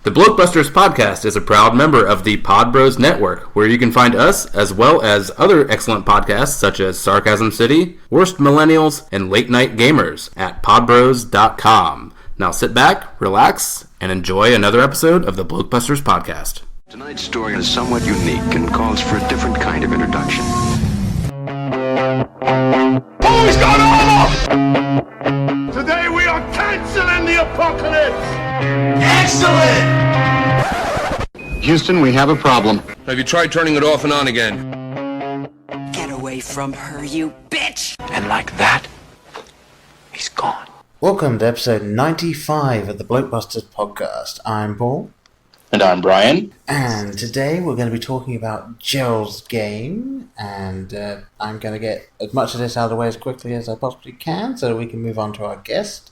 The Blokebusters podcast is a proud member of the Pod Bros Network, where you can find us as well as other excellent podcasts such as Sarcasm City, Worst Millennials, and Late Night Gamers at podbros.com. Now sit back, relax, and enjoy another episode of the Blokebusters podcast. Tonight's story is somewhat unique and calls for a different kind of introduction. Who's gone off? Today we are canceling the apocalypse! Excellent! Houston, we have a problem. Have you tried turning it off and on again? Get away from her, you bitch! And like that, he's gone. Welcome to episode 95 of the Blokebusters podcast. I'm Paul. And I'm Brian. And today we're going to be talking about Gerald's game. And I'm going to get as much of this out of the way as quickly as I possibly can so we can move on to our guest.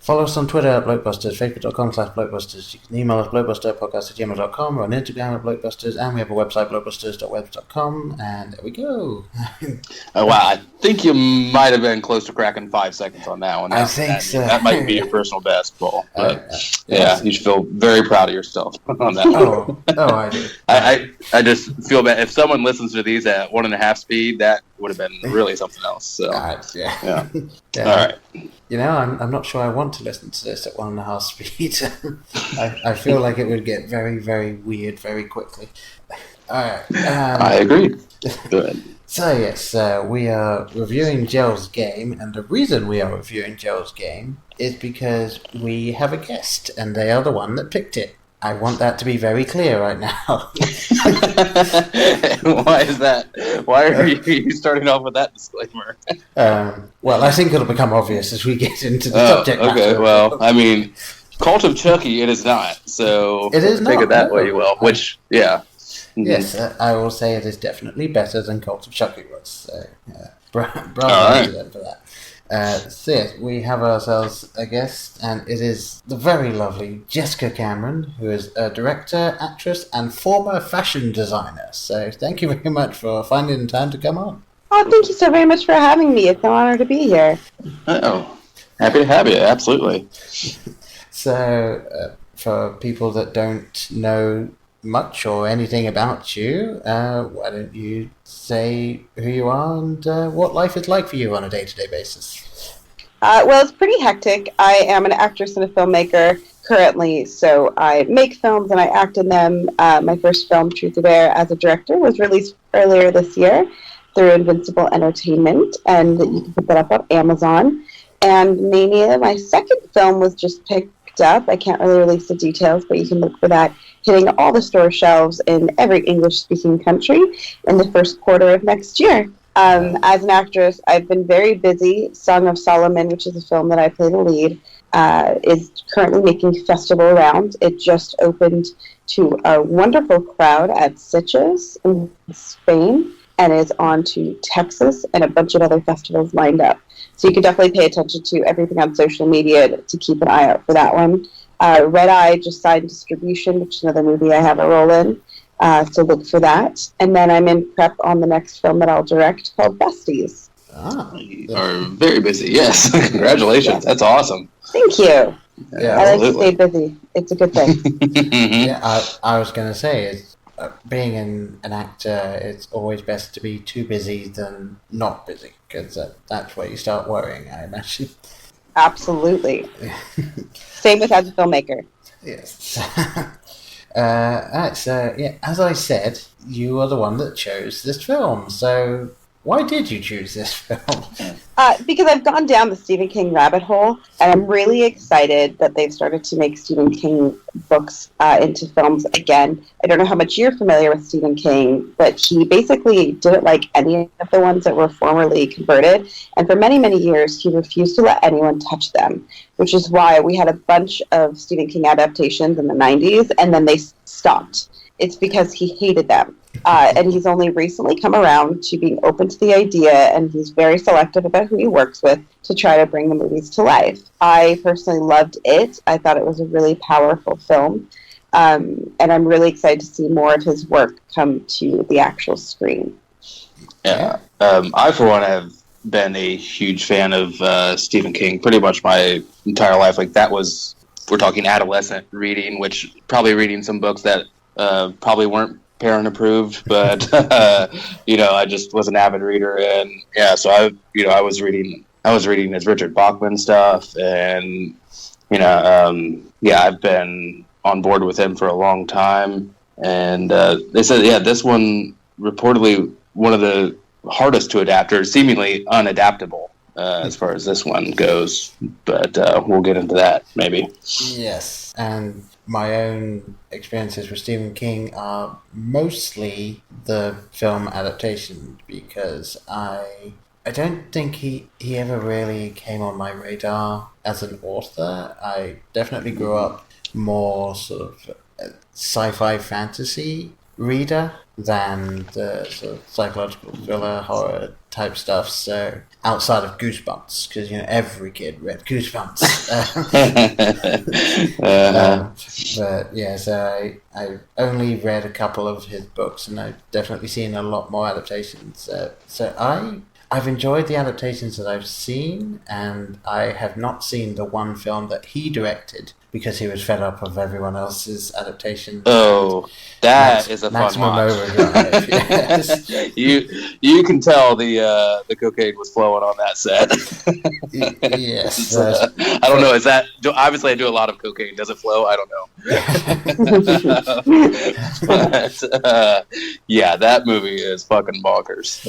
Follow us on Twitter at Blokebusters, Facebook.com/Blokebusters. You can email us blokebusterpodcast@gmail.com or on Instagram at Blokebusters, and we have a website, blokebusters.webs.com, and there we go. Oh, wow, I think you might have been close to cracking 5 seconds on that one. I think so. That might be your personal best, Paul. But, yeah, you should feel very proud of yourself on that one. I do. I just feel bad. If someone listens to these at 1.5 speed, that would have been really something else. So, yeah. All right. You know, I'm not sure I want to listen to this at 1.5 speed. I feel like it would get very, very weird very quickly. Alright. I agree. Good. So, yes, we are reviewing Gerald's game, and the reason we are reviewing Gerald's game is because we have a guest, and they are the one that picked it. I want that to be very clear right now. Why is that? Why are you starting off with that disclaimer? Well, I think it'll become obvious as we get into the subject matter. Okay, well, I mean, Cult of Chucky, it is not. So it is take it that way you will. Which, yeah. Yes, I will say it is definitely better than Cult of Chucky was. So, bravo to them for that. So yes, we have ourselves a guest, and it is the very lovely Jessica Cameron, who is a director, actress, and former fashion designer. So thank you very much for finding time to come on. Oh, thank you so very much for having me. It's an honor to be here. Oh, happy to have you, absolutely. So, for people that don't know much or anything about you, why don't you say who you are and what life is like for you on a day-to-day basis? Well, it's pretty hectic. I am an actress and a filmmaker currently, so I make films and I act in them. My first film, Truth or Dare, as a director, was released earlier this year through Invincible Entertainment, and you can pick that up on Amazon. And Mania, my second film, was just picked up. I can't really release the details, but you can look for that hitting all the store shelves in every English-speaking country in the first quarter of next year. As an actress, I've been very busy. Song of Solomon, which is a film that I play the lead, is currently making festival rounds. It just opened to a wonderful crowd at Sitges in Spain and is on to Texas and a bunch of other festivals lined up. So you can definitely pay attention to everything on social media to keep an eye out for that one. Red Eye just signed distribution, which is another movie I have a role in, so look for that. And then I'm in prep on the next film that I'll direct called Besties. You are very busy, yes. Congratulations, that's awesome. Thank you. Yeah, I like to stay busy. It's a good thing. Yeah, I was going to say, being an actor, it's always best to be too busy than not busy, because that's where you start worrying, I imagine. Absolutely. Same with as a filmmaker. Yes. Alright, so yeah, as I said, you are the one that chose this film. So why did you choose this film? Because I've gone down the Stephen King rabbit hole, and I'm really excited that they've started to make Stephen King books into films again. I don't know how much you're familiar with Stephen King, but he basically didn't like any of the ones that were formerly converted, and for many, many years he refused to let anyone touch them, which is why we had a bunch of Stephen King adaptations in the 90s, and then they stopped. It's because he hated them. And he's only recently come around to being open to the idea, and he's very selective about who he works with to try to bring the movies to life. I personally loved it. I thought it was a really powerful film. And I'm really excited to see more of his work come to the actual screen. Yeah. I, for one, have been a huge fan of Stephen King pretty much my entire life. Like, that was we're talking adolescent reading, which probably reading some books that probably weren't parent approved, but I just was an avid reader, and so I was reading his Richard Bachman stuff, and I've been on board with him for a long time, and they said this one reportedly one of the hardest to adapt, or seemingly unadaptable as far as this one goes, but we'll get into that maybe. Yes, and my own experiences with Stephen King are mostly the film adaptation, because I don't think he ever really came on my radar as an author. I definitely grew up more sort of sci-fi fantasy reader than the sort of psychological thriller horror type stuff. So outside of Goosebumps, because every kid read Goosebumps. But yeah, so I only read a couple of his books, and I've definitely seen a lot more adaptations. So I've enjoyed the adaptations that I've seen, and I have not seen the one film that he directed because he was fed up of everyone else's adaptation. Oh, that is a fun watch. Overdrive, yes. You can tell the cocaine was flowing on that set. Yes. I don't know. Is that obviously I do a lot of cocaine? Does it flow? I don't know. But that movie is fucking bonkers.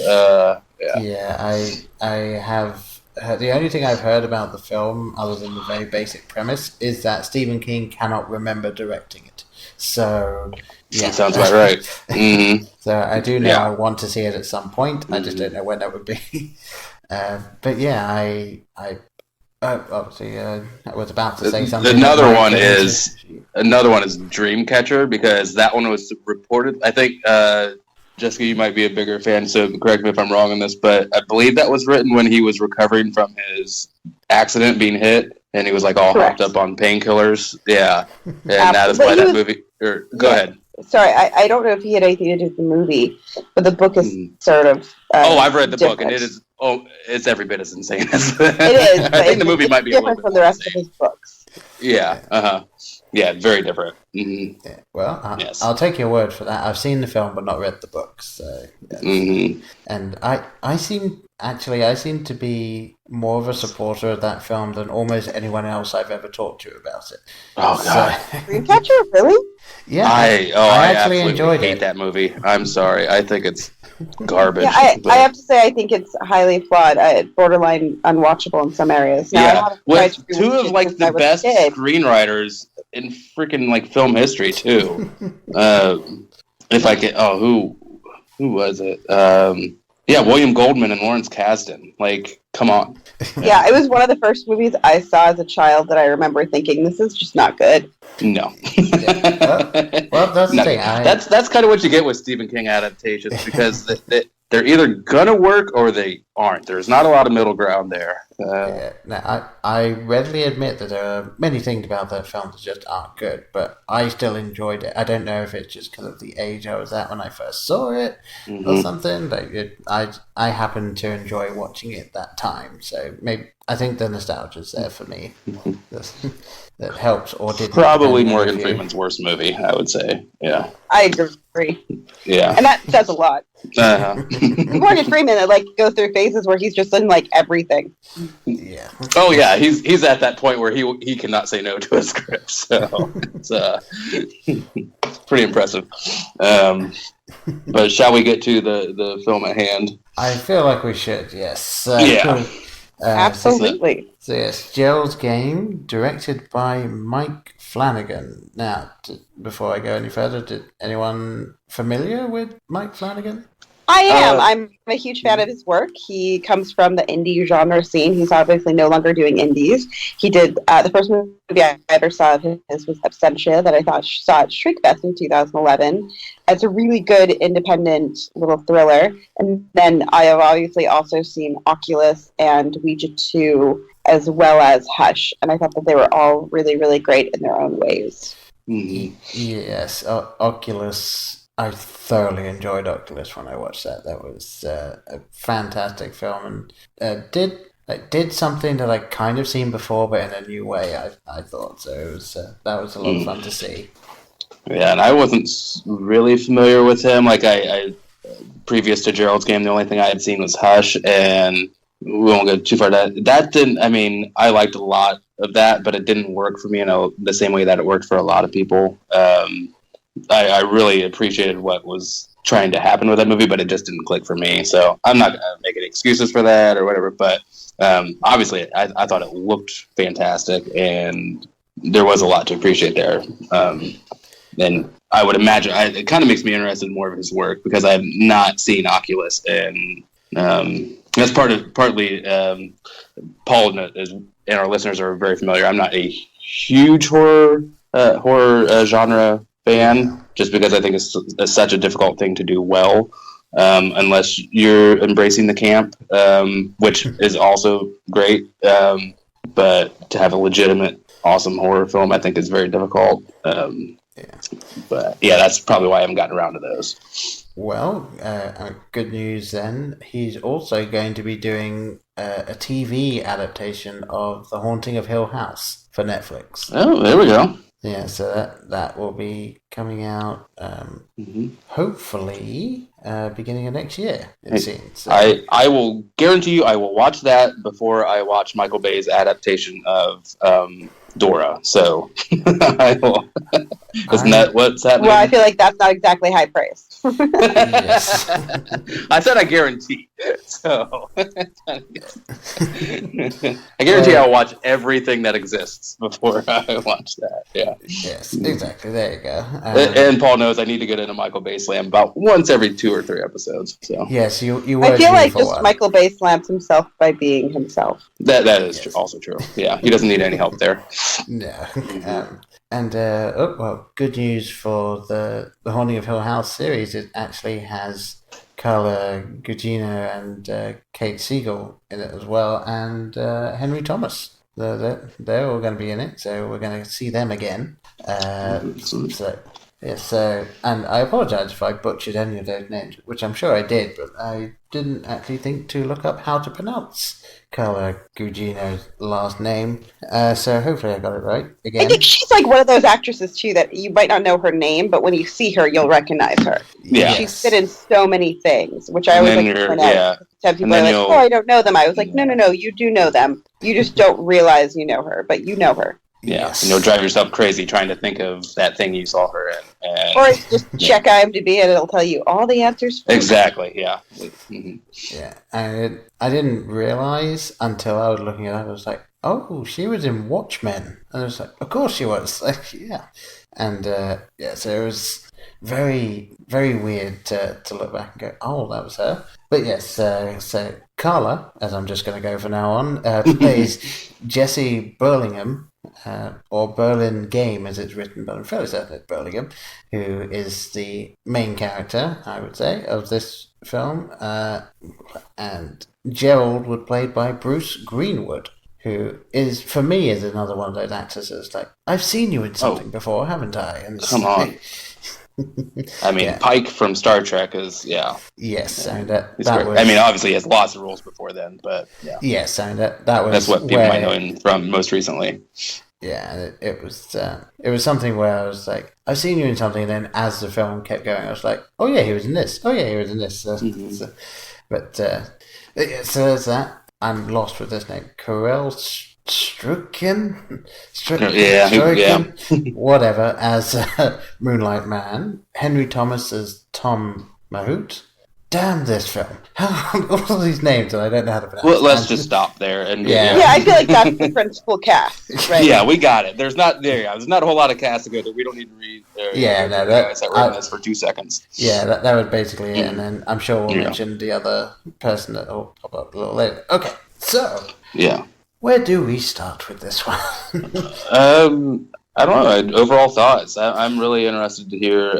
I have. The only thing I've heard about the film, other than the very basic premise, is that Stephen King cannot remember directing it. So, yeah. That sounds about right. Mm-hmm. So I do know I want to see it at some point. I just don't know when that would be. But yeah, I obviously I was about to say something. Another one is Dreamcatcher, because that one was reported. I think Jessica, you might be a bigger fan, so correct me if I'm wrong on this, but I believe that was written when he was recovering from his accident, being hit, and he was like all hopped up on painkillers. Yeah, and that is why that movie. Go ahead. Sorry, I don't know if he had anything to do with the movie, but the book is sort of. I've read the book, and it is. It's every bit as insane as it is. I think the movie might be different from the rest of his books. Yeah. Yeah, very different. Mm-hmm. Yeah, well, I'll take your word for that. I've seen the film but not read the books. So, yes. And I seem to be more of a supporter of that film than almost anyone else I've ever talked to about it. Oh God, Dreamcatcher, really? Yeah, I actually enjoyed it. That movie. I'm sorry, I think it's garbage. Yeah, I have to say I think it's highly flawed, borderline unwatchable in some areas. Now, with two of like the best screenwriters in freaking like film history too. If I get who was it? William Goldman and Lawrence Kasdan. Like, come on. Yeah, it was one of the first movies I saw as a child that I remember thinking, this is just not good. No. Well, that's the thing. That's kind of what you get with Stephen King adaptations, because they're either gonna work or they aren't. There's not a lot of middle ground there. I readily admit that there are many things about that film that just aren't good, but I still enjoyed it. I don't know if it's just because of the age I was at when I first saw it or something, but I happened to enjoy watching it that time. So maybe I think the nostalgia's there for me. That helps or didn't. Probably Morgan Freeman's worst movie, I would say. Yeah. I agree. Yeah. And that says a lot. Morgan Freeman, go through phases where he's just in everything. Yeah. Oh yeah, he's at that point where he cannot say no to a script. So it's pretty impressive. But shall we get to the film at hand? I feel like we should. Yes. Absolutely. So yes, Gerald's Game, directed by Mike Flanagan. Now, before I go any further, did anyone familiar with Mike Flanagan? I am. I'm a huge fan of his work. He comes from the indie genre scene. He's obviously no longer doing indies. He did the first movie I ever saw of his was Absentia, that I thought saw at Shriekfest in 2011. It's a really good independent little thriller. And then I have obviously also seen Oculus and Ouija 2, as well as Hush, and I thought that they were all really, really great in their own ways. Mm-hmm. Yes, Oculus. I thoroughly enjoyed Oculus when I watched that. That was a fantastic film, and did did something that I kind of seen before, but in a new way. I thought so. It was that was a lot of fun to see. Yeah, and I wasn't really familiar with him. Like I previous to Gerald's game, the only thing I had seen was Hush, and we won't go too far. That didn't. I mean, I liked a lot of that, but it didn't work for me in the same way that it worked for a lot of people. I really appreciated what was trying to happen with that movie, but it just didn't click for me. So I'm not gonna make any excuses for that or whatever. But obviously, I thought it looked fantastic, and there was a lot to appreciate there. And I would imagine it kind of makes me interested in more of his work because I have not seen Oculus, and that's partly Paul and our listeners are very familiar. I'm not a huge horror genre fan, just because I think it's such a difficult thing to do well, unless you're embracing the camp, which is also great. But to have a legitimate, awesome horror film, I think is very difficult. But yeah, that's probably why I haven't gotten around to those. Well, good news then. He's also going to be doing a TV adaptation of The Haunting of Hill House for Netflix. Oh, there we go. Yeah, so that will be coming out hopefully beginning of next year, it seems. So. I will guarantee you I will watch that before I watch Michael Bay's adaptation of Dora. So I will. Isn't that what's happening? Well, I feel like that's not exactly high praise. Yes. I said I guarantee. So I guarantee I'll watch everything that exists before I watch that. Yeah. Yes, exactly. There you go. And Paul knows I need to get into Michael Bay Slam about once every 2 or 3 episodes. So yes, you. I feel like just Michael Bay slams himself by being himself. That is also true. Yeah, he doesn't need any help there. No. Good news for the Haunting of Hill House series. It actually has Carla Gugino and Kate Siegel in it as well, and Henry Thomas. They're all going to be in it, so we're going to see them again. So, and I apologize if I butchered any of those names, which I'm sure I did, but I didn't actually think to look up how to pronounce Carla Gugino's last name. So hopefully I got it right again. I think she's like one of those actresses too that you might not know her name, but when you see her, you'll recognize her. Yeah, she's been in so many things, which I always like to point out. Yeah. Some people are like, "Oh, I don't know them." I was like, "No, you do know them. You just don't realize you know her, but you know her." Yeah, Yes. and you'll drive yourself crazy trying to think of that thing you saw her in. Or just check IMDb and it'll tell you all the answers. Exactly, yeah. Mm-hmm. Yeah, and I didn't realize until I was looking at it. I was like, "Oh, she was in Watchmen," and I was like, "Of course she was." Like, yeah, and so it was very, very weird to look back and go, "Oh, that was her." But yes, so Carla, as I'm just going to go from now on, plays Jesse Burlingham. Or Berlin Game, as it's written, but I'm fairly certain it's Burlingham, who is the main character, I would say, of this film. And Gerald was played by Bruce Greenwood, who is, for me, is another one of those actors that's like, I've seen you in something before, haven't I? And come on. I mean, Pike from Star Trek is, Yes, I mean, that was... I mean, obviously he has lots of roles before then, but yeah. Yes, I mean, that was... That's what people might know him from most recently. Yeah, it was something where I was like, I've seen you in something, and then as the film kept going, I was like, oh yeah, he was in this. Oh yeah, he was in this. So there's that. I'm lost with this name. Karel Strucken? Whatever, as Moonlight Man. Henry Thomas as Tom Mahout. Damn this film. All these names and I don't know how to pronounce Well, let's just stop there. And Yeah, I feel like that's the principal cast, right? Yeah, we got it. There's not a whole lot of cast to go through. We don't need to read that were in this for 2 seconds. Yeah, that was basically it. And then I'm sure we'll mention the other person that will pop up a little later. Okay, so... Yeah. Where do we start with this one? I don't know. Overall thoughts. I'm really interested to hear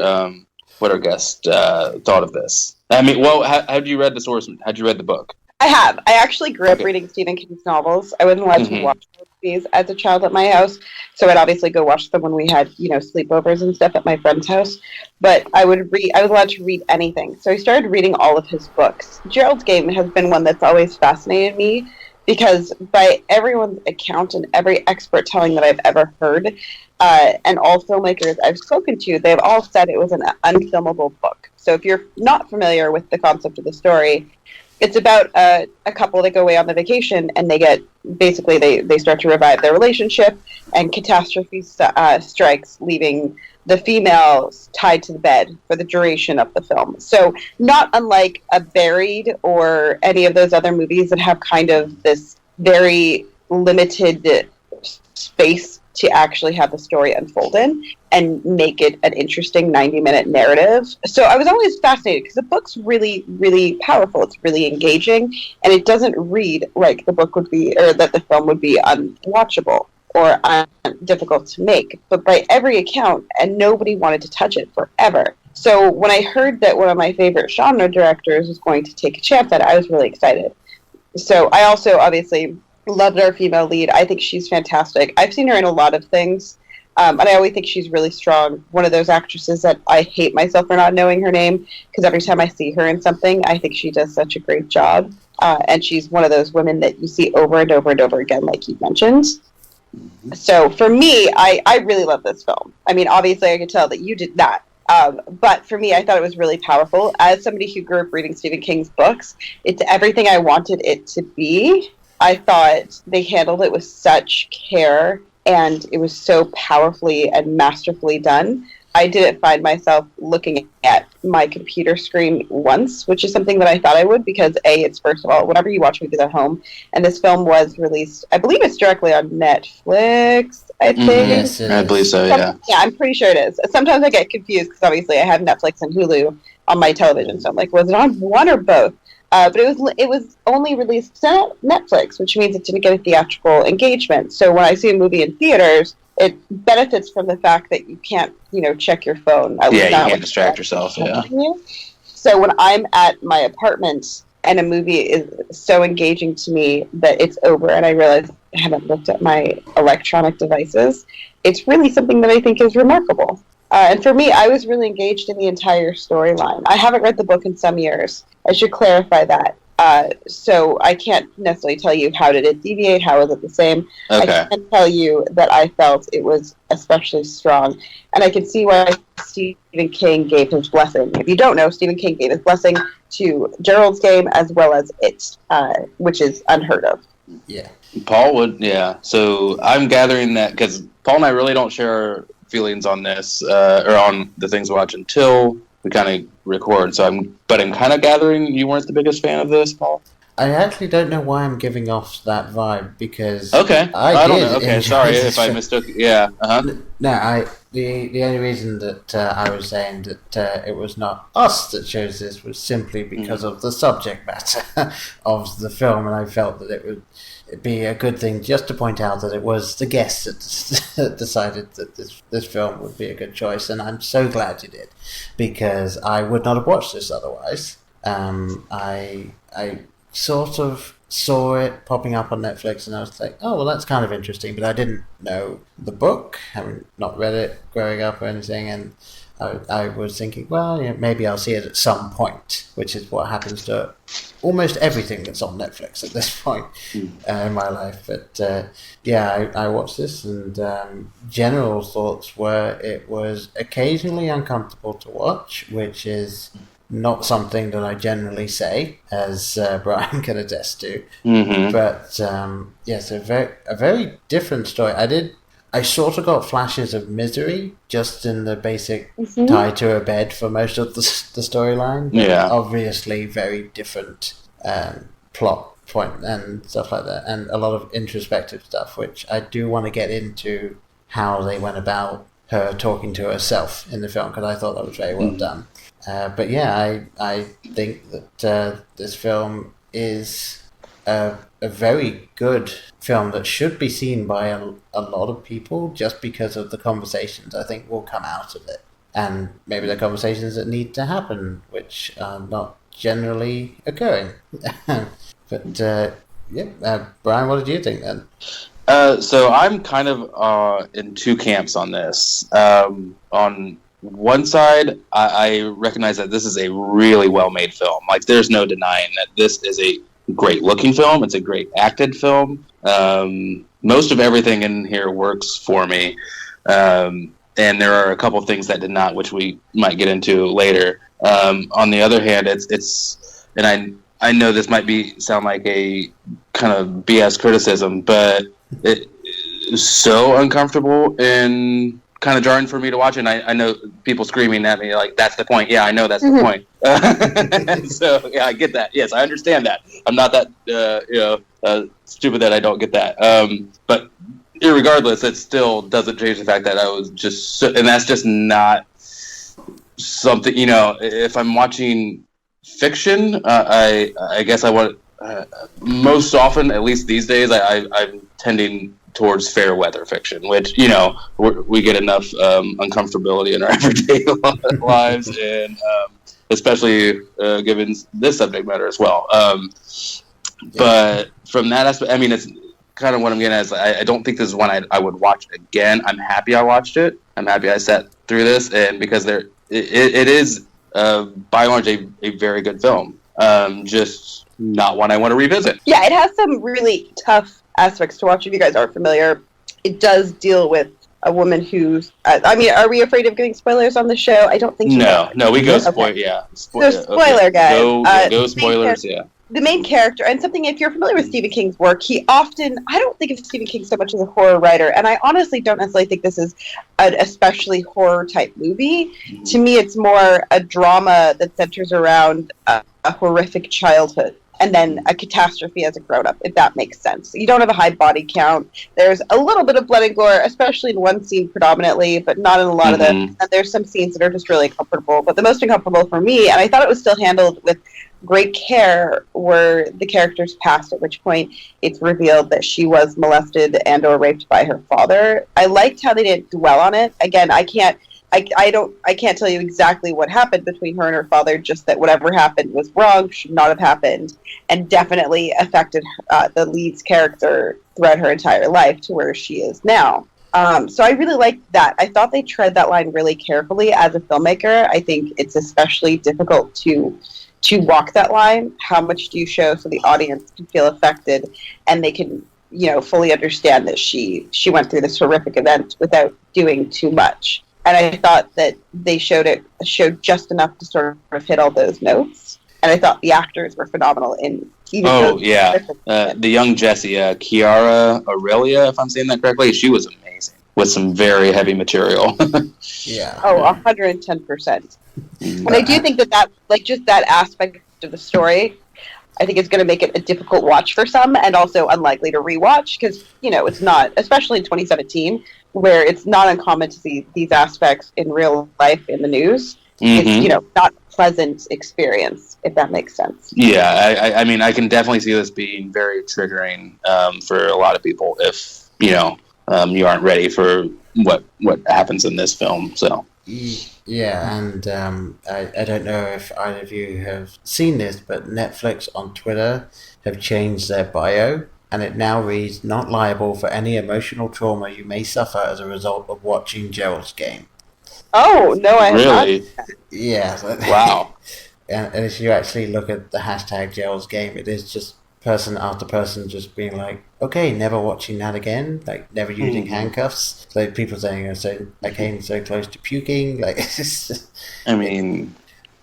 what our guest thought of this. I mean, well, had you read the source? Had you read the book? I have. I actually grew up reading Stephen King's novels. I wasn't allowed to watch movies as a child at my house, so I'd obviously go watch them when we had, sleepovers and stuff at my friend's house. But I was allowed to read anything, so I started reading all of his books. Gerald's Game has been one that's always fascinated me because by everyone's account and every expert telling that I've ever heard, and all filmmakers I've spoken to, they've all said it was an unfilmable book. So if you're not familiar with the concept of the story, it's about a couple that go away on the vacation, and they get, basically, they start to revive their relationship, and catastrophe strikes, leaving the female tied to the bed for the duration of the film. So not unlike a Buried or any of those other movies that have kind of this very limited space to actually have the story unfold in and make it an interesting 90-minute narrative. So I was always fascinated because the book's really, really powerful. It's really engaging, and it doesn't read like the book would be, or that the film would be unwatchable or difficult to make. But by every account, and nobody wanted to touch it forever. So when I heard that one of my favorite genre directors was going to take a chance at it, I was really excited. So I also obviously loved our female lead. I think she's fantastic. I've seen her in a lot of things, and I always think she's really strong. One of those actresses that I hate myself for not knowing her name, because every time I see her in something, I think she does such a great job. And she's one of those women that you see over and over and over again, like you mentioned. So for me, I really love this film. I mean, obviously I could tell that you did not. But for me, I thought it was really powerful. As somebody who grew up reading Stephen King's books, it's everything I wanted it to be. I thought they handled it with such care, and it was so powerfully and masterfully done. I didn't find myself looking at my computer screen once, which is something that I thought I would, because it's, first of all, whenever you watch movies at home, and this film was released, I believe it's directly on Netflix, I think. Yes, I believe so, yeah. Yeah, I'm pretty sure it is. Sometimes I get confused, because obviously I have Netflix and Hulu on my television, so I'm like, was it on one or both? But it was only released on Netflix, which means it didn't get a theatrical engagement. So when I see a movie in theaters, it benefits from the fact that you can't, check your phone. Yeah, you can't distract yourself, yeah. So when I'm at my apartment and a movie is so engaging to me that it's over and I realize I haven't looked at my electronic devices, it's really something that I think is remarkable. And for me, I was really engaged in the entire storyline. I haven't read the book in some years. I should clarify that. So I can't necessarily tell you how did it deviate, how was it the same. Okay. I can tell you that I felt it was especially strong. And I can see why Stephen King gave his blessing. If you don't know, Stephen King gave his blessing to Gerald's Game as well as It, which is unheard of. Yeah. Paul would, yeah. So I'm gathering that, because Paul and I really don't share feelings on this, or on the things we watch until we kind of record. So I'm kind of gathering you weren't the biggest fan of this, Paul. I actually don't know why I'm giving off that vibe, because okay, I don't know. Okay, sorry if I film. mistook. Yeah, No, the only reason that I was saying that it was not us that chose this was simply because of the subject matter of the film, and I felt that it would be a good thing just to point out that it was the guests that decided that this film would be a good choice, and I'm so glad you did, because I would not have watched this otherwise. I sort of saw it popping up on Netflix, and I was like, oh, well, that's kind of interesting, but I didn't know the book, having not read it growing up or anything, and I was thinking, well, maybe I'll see it at some point, which is what happens to almost everything that's on Netflix at this point in my life. But I watched this, and general thoughts were it was occasionally uncomfortable to watch, which is not something that I generally say, as Brian can attest to. Mm-hmm. But yes, a very different story. I sort of got flashes of Misery, just in the basic tied to a bed for most of the storyline. Yeah. Obviously, very different plot point and stuff like that, and a lot of introspective stuff, which I do want to get into how they went about her talking to herself in the film, because I thought that was very well done. But yeah, I think that this film is a very good film that should be seen by a lot of people, just because of the conversations I think will come out of it, and maybe the conversations that need to happen, which are not generally occurring. But Brian, what did you think then? So I'm kind of in two camps on this. On one side, I recognize that this is a really well-made film. Like, there's no denying that this is a great looking film. It's a great acted film. Most of everything in here works for me. And there are a couple of things that did not, which we might get into later. On the other hand, it's and I know this might sound like a kind of BS criticism, but it is so uncomfortable and kind of jarring for me to watch. And I know people screaming at me like, "That's the point." Yeah, I know that's the point. So yeah, I get that. Yes, I understand that. I'm not that stupid that I don't get that. But irregardless, it still doesn't change the fact that I was just and that's just not something. If I'm watching fiction, I guess I want most often, at least these days, I'm tending towards fair weather fiction, which we get enough uncomfortability in our everyday lives, and especially given this subject matter as well. But from that aspect, I mean, it's kind of what I'm getting at. Is I don't think this is one I would watch again. I'm happy I watched it. I'm happy I sat through this, and because it is by and large a very good film. Just not one I want to revisit. Yeah, it has some really tough aspects to watch. If you guys aren't familiar, it does deal with a woman who's. Are we afraid of getting spoilers on the show? I don't think. No, we go spoil. Okay. Yeah, spoiler, guys. Go spoilers. Yeah. The main character, and something, if you're familiar with Stephen King's work, I don't think of Stephen King so much as a horror writer, and I honestly don't necessarily think this is an especially horror-type movie. Mm-hmm. To me, it's more a drama that centers around a horrific childhood, and then a catastrophe as a grown-up, if that makes sense. You don't have a high body count. There's a little bit of blood and gore, especially in one scene predominantly, but not in a lot of them. And there's some scenes that are just really uncomfortable. But the most uncomfortable for me, and I thought it was still handled with great care, were the character's past, at which point it's revealed that she was molested and or raped by her father. I liked how they didn't dwell on it. Again, I can't tell you exactly what happened between her and her father, just that whatever happened was wrong, should not have happened, and definitely affected the lead's character throughout her entire life to where she is now. So I really liked that. I thought they tread that line really carefully as a filmmaker. I think it's especially difficult to walk that line. How much do you show so the audience can feel affected and they can, fully understand that she went through this horrific event without doing too much. And I thought that they showed just enough to sort of hit all those notes. And I thought the actors were phenomenal in even the young Jessie, Chiara Aurelia, if I'm saying that correctly, she was amazing with some very heavy material. Yeah. Oh, 110%. And I do think that just that aspect of the story, I think it's going to make it a difficult watch for some, and also unlikely to rewatch, because it's not, especially in 2017, where it's not uncommon to see these aspects in real life in the news. Mm-hmm. It's not a pleasant experience, if that makes sense. Yeah, I mean, I can definitely see this being very triggering for a lot of people if you aren't ready for what happens in this film. So. Yeah, and I don't know if either of you have seen this, but Netflix on Twitter have changed their bio, and it now reads, "Not liable for any emotional trauma you may suffer as a result of watching Gerald's Game." Oh, no, I really? have not. Yeah. Wow. And if you actually look at the hashtag Gerald's Game, it is just person after person just being like, okay, never watching that again, like never using handcuffs. Like people saying, I came so close to puking. Like, it's just, I mean,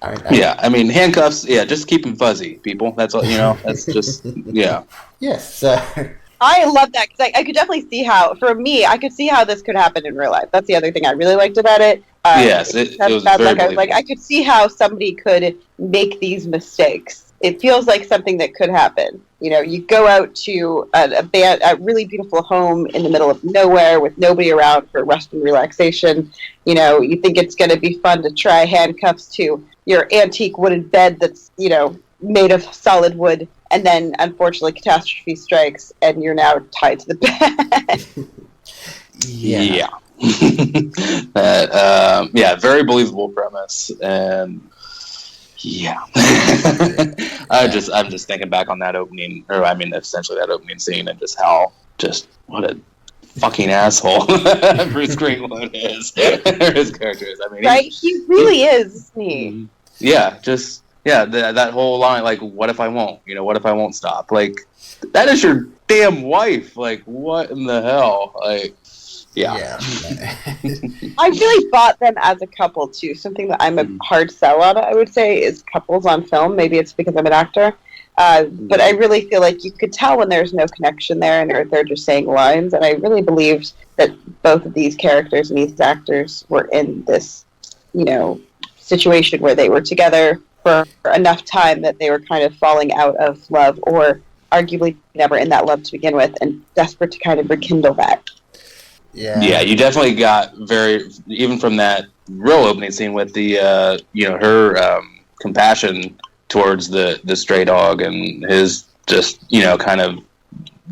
handcuffs. Yeah, just keep them fuzzy, people. That's all. That's just yeah. Yes. I love that because I could definitely see how, for me, I could see how this could happen in real life. That's the other thing I really liked about it. Yes, it was very believable. I could see how somebody could make these mistakes. It feels like something that could happen. You go out to a really beautiful home in the middle of nowhere with nobody around for rest and relaxation. You think it's going to be fun to try handcuffs to your antique wooden bed that's, made of solid wood. And then, unfortunately, catastrophe strikes and you're now tied to the bed. Yeah. Very believable premise. And yeah. I'm just thinking back on that opening, essentially that opening scene, and what a fucking asshole Bruce Greenwood is. His character is. Right? He really is, isn't he? Yeah, just Yeah, that whole line, like, what if I won't? What if I won't stop? Like, that is your damn wife. Like, what in the hell? Like, yeah. I really bought them as a couple too. Something that I'm a hard sell on, I would say, is couples on film. Maybe it's because I'm an actor. But I really feel like you could tell when there's no connection there and they're just saying lines. And I really believed that both of these characters and these actors were in this, situation where they were together for enough time that they were kind of falling out of love, or arguably never in that love to begin with, and desperate to kind of rekindle that. Yeah, you definitely got even from that real opening scene with the, her compassion towards the stray dog and his just, kind of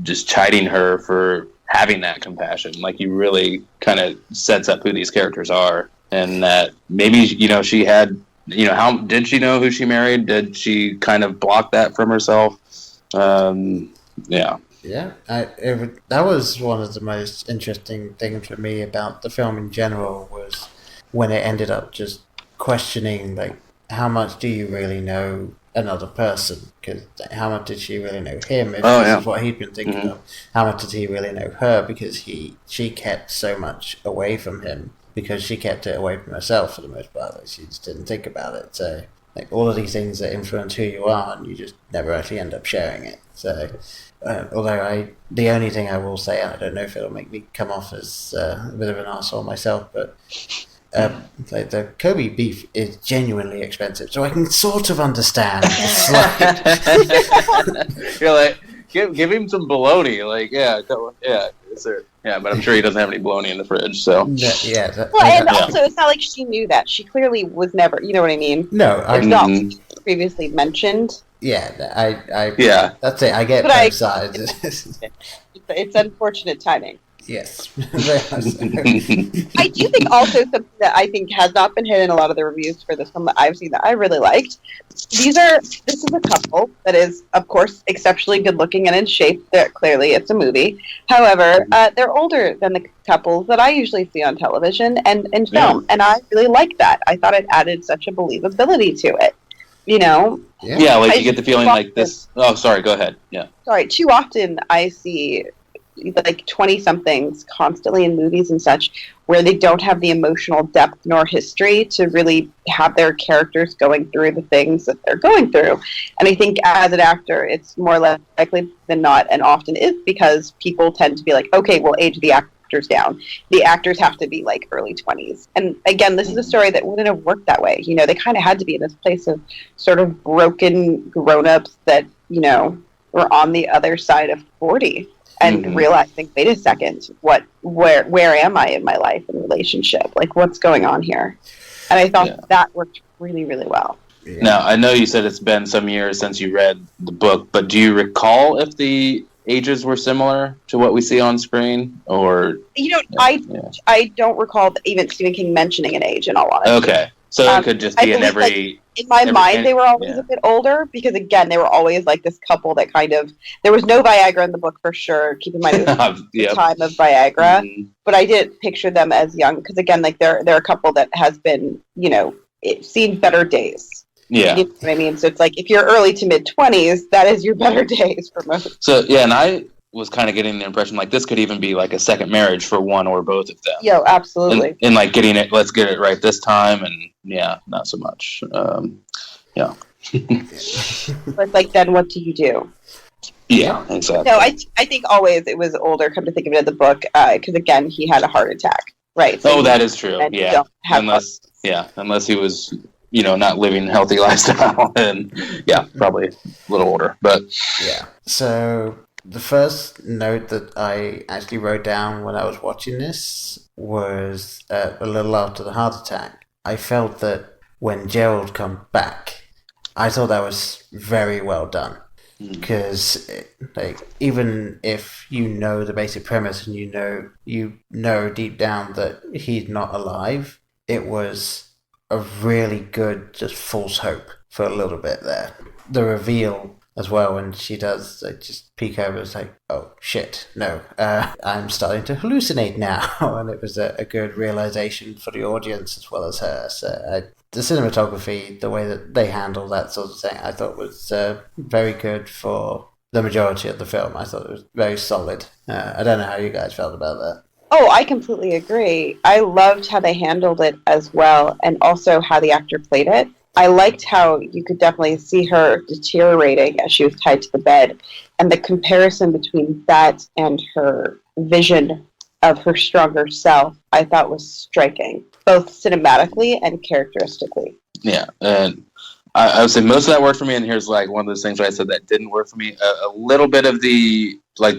just chiding her for having that compassion. Like, he really kind of sets up who these characters are, and that maybe, she had, how did she know who she married? Did she kind of block that from herself? Yeah. Yeah, that was one of the most interesting things for me about the film in general, was when it ended up just questioning, like, how much do you really know another person? Because how much did she really know him? If this is what he'd been thinking of. How much did he really know her? Because she kept so much away from him, because she kept it away from herself for the most part. Like, she just didn't think about it. So, like, all of these things that influence who you are, and you just never actually end up sharing it. So, although the only thing I will say, and I don't know if it'll make me come off as a bit of an arsehole myself, but like, the Kobe beef is genuinely expensive, so I can sort of understand the slight. You're like, give him some bologna. Like, but I'm sure he doesn't have any bologna in the fridge. So Also, it's not like she knew that. She clearly was never. You know what I mean? No, it's not previously mentioned. Yeah, Yeah. That's it. I get both sides. It's unfortunate timing. Yes. I do think also something that I think has not been hit in a lot of the reviews for this film that I've seen that I really liked. This is a couple that is, of course, exceptionally good looking and in shape. That clearly it's a movie. However, they're older than the couples that I usually see on television and in film, and I really like that. I thought it added such a believability to it. Yeah, like, you get the feeling like this. Oh, sorry. Go ahead. Yeah. Sorry. Too often I see, like, 20-somethings constantly in movies and such, where they don't have the emotional depth nor history to really have their characters going through the things that they're going through. And I think as an actor, it's more likely than not, and often is, because people tend to be like, okay, we'll age the actors down. The actors have to be like early 20s. And again, this is a story that wouldn't have worked that way. They kind of had to be in this place of sort of broken grown-ups that, were on the other side of 40. And realizing, wait a second, where am I in my life and relationship? Like, what's going on here? And I thought that worked really, really well. Yeah. Now, I know you said it's been some years since you read the book, but do you recall if the ages were similar to what we see on screen? Or I don't recall even Stephen King mentioning an age, in all honesty. Okay. So it could just be in every... in my mind, they were always a bit older, because, again, they were always like this couple that kind of... There was no Viagra in the book, for sure. Keep in mind, it was the time of Viagra. But I did picture them as young, because, again, like, they're a couple that has been, seen better days. Yeah. You know what I mean? So it's like, if you're early to mid-20s, that is your better days for most. So, yeah, and I was kind of getting the impression, like, this could even be like a second marriage for one or both of them. Yo, absolutely. And like, let's get it right this time, and not so much. But it's like, then what do you do? Yeah, exactly. No, I think always it was older, come to think of it, in the book, because, again, he had a heart attack, right? So that is true, yeah. Unless he was... not living a healthy lifestyle, and probably a little older, but So the first note that I actually wrote down when I was watching this was a little after the heart attack. I felt that when Gerald come back, I thought that was very well done, because even if you know the basic premise and you know deep down that he's not alive, it was a really good just false hope for a little bit there. The reveal as well when she does just peek over. It's like, oh shit, no, I'm starting to hallucinate now, and it was a good realization for the audience as well as her. So the cinematography, the way that they handle that sort of thing, I thought was very good for the majority of the film. I thought it was very solid. I don't know how you guys felt about that. Oh, I completely agree. I loved how they handled it as well, and also how the actor played it. I liked how you could definitely see her deteriorating as she was tied to the bed, and the comparison between that and her vision of her stronger self, I thought was striking, both cinematically and characteristically. Yeah, and I would say most of that worked for me, and here's like one of those things where I said that didn't work for me. A little bit of the like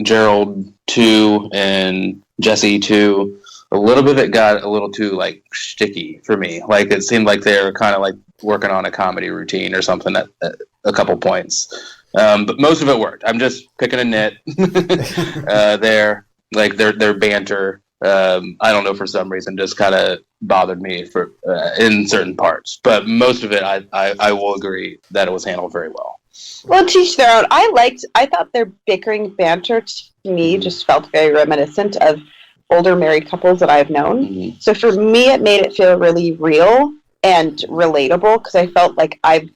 Gerald 2 and Jesse 2, a little bit of it got a little too like sticky for me. Like it seemed like they were kind of like working on a comedy routine or something at a couple points. But most of it worked. I'm just picking a nit there. Like their banter, I don't know, for some reason just kind of bothered me for in certain parts. But most of it, I will agree that it was handled very well. Well, to each their own. I thought their bickering banter to me just felt very reminiscent of older married couples that I've known. Mm-hmm. So for me, it made it feel really real and relatable because I felt like I've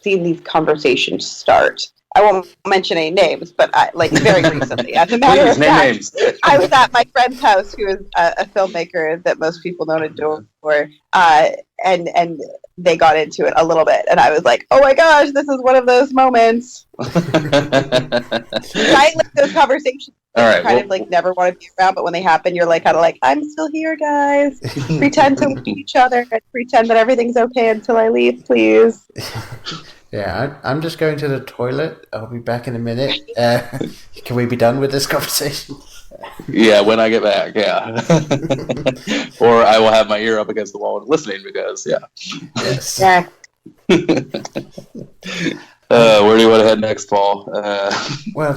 seen these conversations start. I won't mention any names, but very recently. As a matter of fact, I was at my friend's house, who is a filmmaker that most people know and adore, and they got into it a little bit, and I was like, "Oh my gosh, this is one of those moments." Right, like those conversations. All right, kind of like never want to be around, but when they happen, you're like kind of like, "I'm still here, guys." Pretend to look at each other and pretend that everything's okay until I leave, please. Yeah, I'm just going to the toilet. I'll be back in a minute. Can we be done with this conversation? Yeah, when I get back, yeah. Or I will have my ear up against the wall and listening because, yeah. Yes. Yeah. Where do you want to head next, Paul? Well,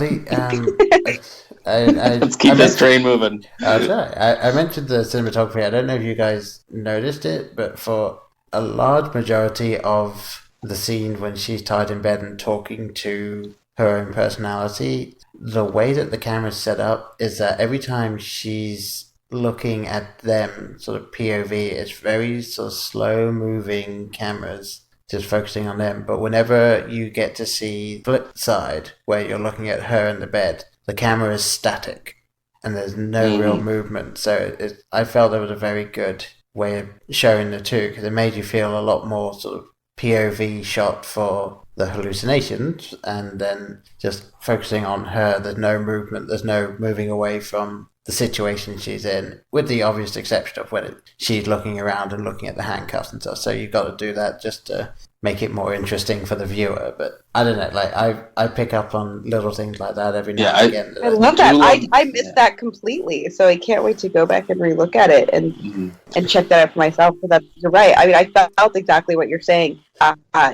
let's keep this train moving. Sorry. I mentioned the cinematography. I don't know if you guys noticed it, but for a large majority of the scene when she's tied in bed and talking to her own personality, the way that the camera's set up is that every time she's looking at them, sort of POV, it's very sort of slow moving cameras just focusing on them. But whenever you get to see the flip side where you're looking at her in the bed, the camera is static and there's no real movement. So I felt it was a very good way of showing the two, because it made you feel a lot more sort of POV shot for the hallucinations, and then just focusing on her. There's no movement, there's no moving away from the situation she's in, with the obvious exception of when she's looking around and looking at the handcuffs and stuff. So you've got to do that just to make it more interesting for the viewer. But I don't know, like I pick up on little things like that every now and again. I love that. I missed that completely, so I can't wait to go back and relook at it and check that out for myself. But you're right. I mean, I felt exactly what you're saying.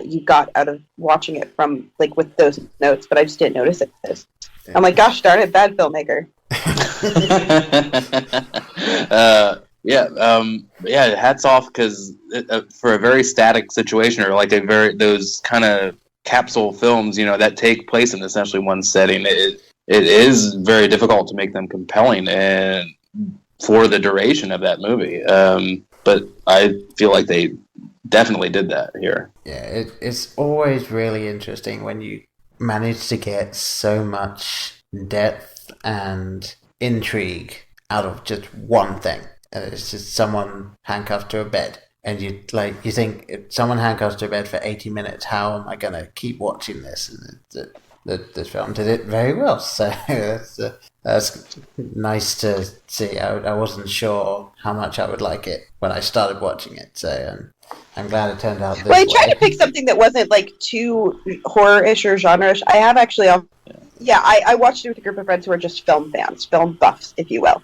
You got out of watching it from like with those notes, but I just didn't notice it. I'm like, gosh darn it, bad filmmaker. Hats off, because for a very static situation, or like those kind of capsule films, that take place in essentially one setting, it is very difficult to make them compelling and for the duration of that movie. But I feel like they definitely did that here. Yeah, it's always really interesting when you manage to get so much depth and intrigue out of just one thing. It's just someone handcuffed to a bed, and you think, if someone handcuffs to a bed for 80 minutes, how am I going to keep watching this? And this film did it very well, so that's nice to see. I wasn't sure how much I would like it when I started watching it, so I'm glad it turned out this way. Well, I tried to pick something that wasn't like too horror-ish or genre-ish. I have actually... I watched it with a group of friends who are just film fans, film buffs, if you will,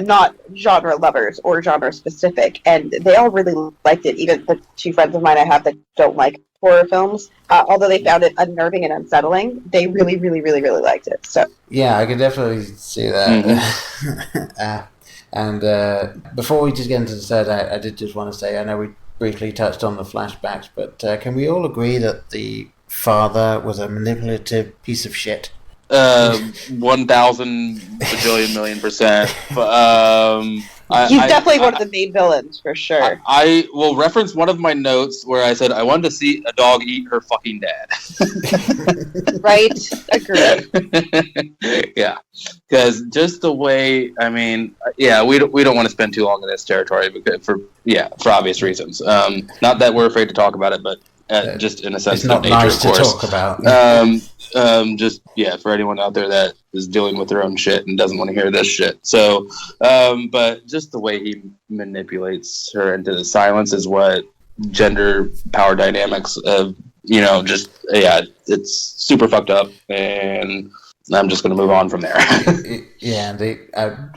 not genre lovers or genre specific, and they all really liked it. Even the two friends of mine I have that don't like horror films, although they found it unnerving and unsettling, they really, really, really, really liked it. So yeah, I can definitely see that. And before we just get into the third act, I did just want to say, I know we briefly touched on the flashbacks, but can we all agree that the father was a manipulative piece of shit. 1,000 bajillion million %. He's definitely one of the main villains, for sure. I will reference one of my notes where I said I wanted to see a dog eat her fucking dad. Right? Agreed. Yeah, because just the way, I mean, yeah, we don't want to spend too long in this territory because for obvious reasons. Not that we're afraid to talk about it, but just in a sense, it's not nature, nice of to course. talk about. Just for anyone out there that is dealing with their own shit and doesn't want to hear this shit. So, but just the way he manipulates her into the silence is what gender power dynamics of it's super fucked up, and I'm just going to move on from there. Yeah, and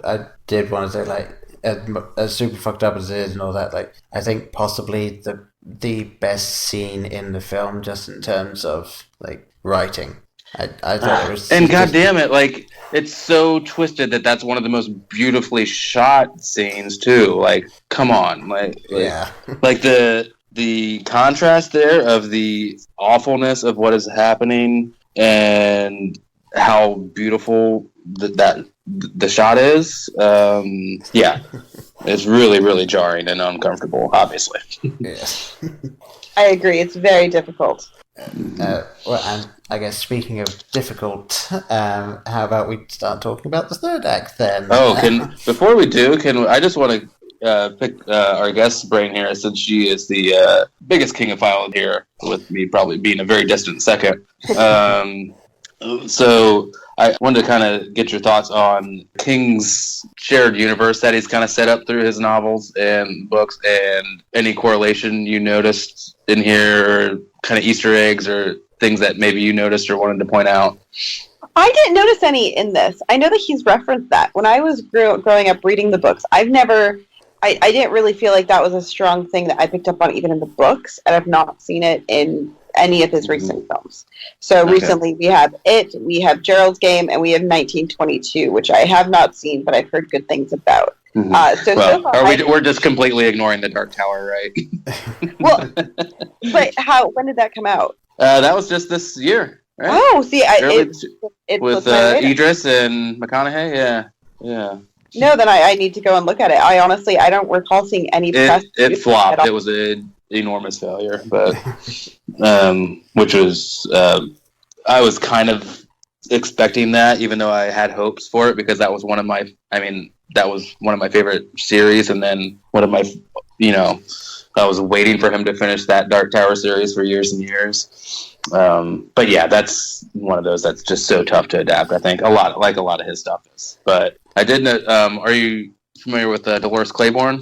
I did want to say, like, as super fucked up as it is and all that, like, I think possibly the best scene in the film, just in terms of like writing. I thought it was, and goddamn it, like, it's so twisted that's one of the most beautifully shot scenes too. Like, come on, like the contrast there of the awfulness of what is happening and how beautiful the shot is. It's really, really jarring and uncomfortable, obviously. Yes. I agree. It's very difficult. Well, and I guess speaking of difficult, how about we start talking about the third act then? Before we do, I just want to pick our guest's brain here, since she is the biggest king of file here, with me probably being a very distant second. So I wanted to kind of get your thoughts on King's shared universe that he's kind of set up through his novels and books, and any correlation you noticed in here, or kind of Easter eggs or things that maybe you noticed or wanted to point out. I didn't notice any in this. I know that he's referenced that. When I was growing up reading the books, I didn't really feel like that was a strong thing that I picked up on even in the books, and I've not seen it in any of his recent films. So recently we have Gerald's Game, and we have 1922, which I have not seen, but I've heard good things about. Mm-hmm. We're just completely ignoring the Dark Tower, right? Well, but when did that come out? That was just this year, right? Oh, see, it with Idris and McConaughey, yeah. No, then I need to go and look at it. I don't recall seeing any press. It flopped. It was an enormous failure, but which was I was kind of expecting that, even though I had hopes for it, because that was one of my favorite series, and then one of my, I was waiting for him to finish that Dark Tower series for years and years. But yeah, that's one of those that's just so tough to adapt. I think a lot of his stuff is. But I did know. Are you familiar with Dolores Claiborne?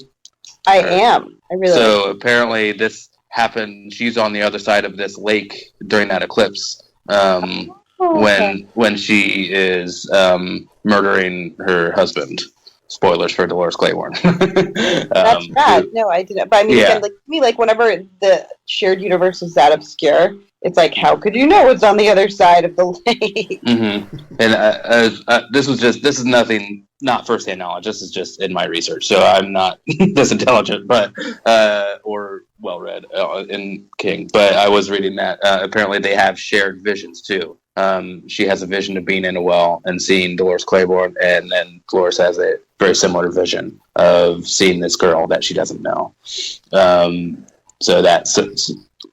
I am. I really. So apparently this happened. She's on the other side of this lake during that eclipse. When she is murdering her husband. Spoilers for Dolores Claiborne. That's bad. No, I didn't. But I mean, again, like me, like whenever the shared universe is that obscure, it's like, how could you know what's on the other side of the lake? Mm-hmm. And this is nothing, not firsthand knowledge. This is just in my research, so I'm not this intelligent, but or well read in King. But I was reading that apparently they have shared visions too. She has a vision of being in a well and seeing Dolores Claiborne, and then Dolores has a very similar vision of seeing this girl that she doesn't know. So that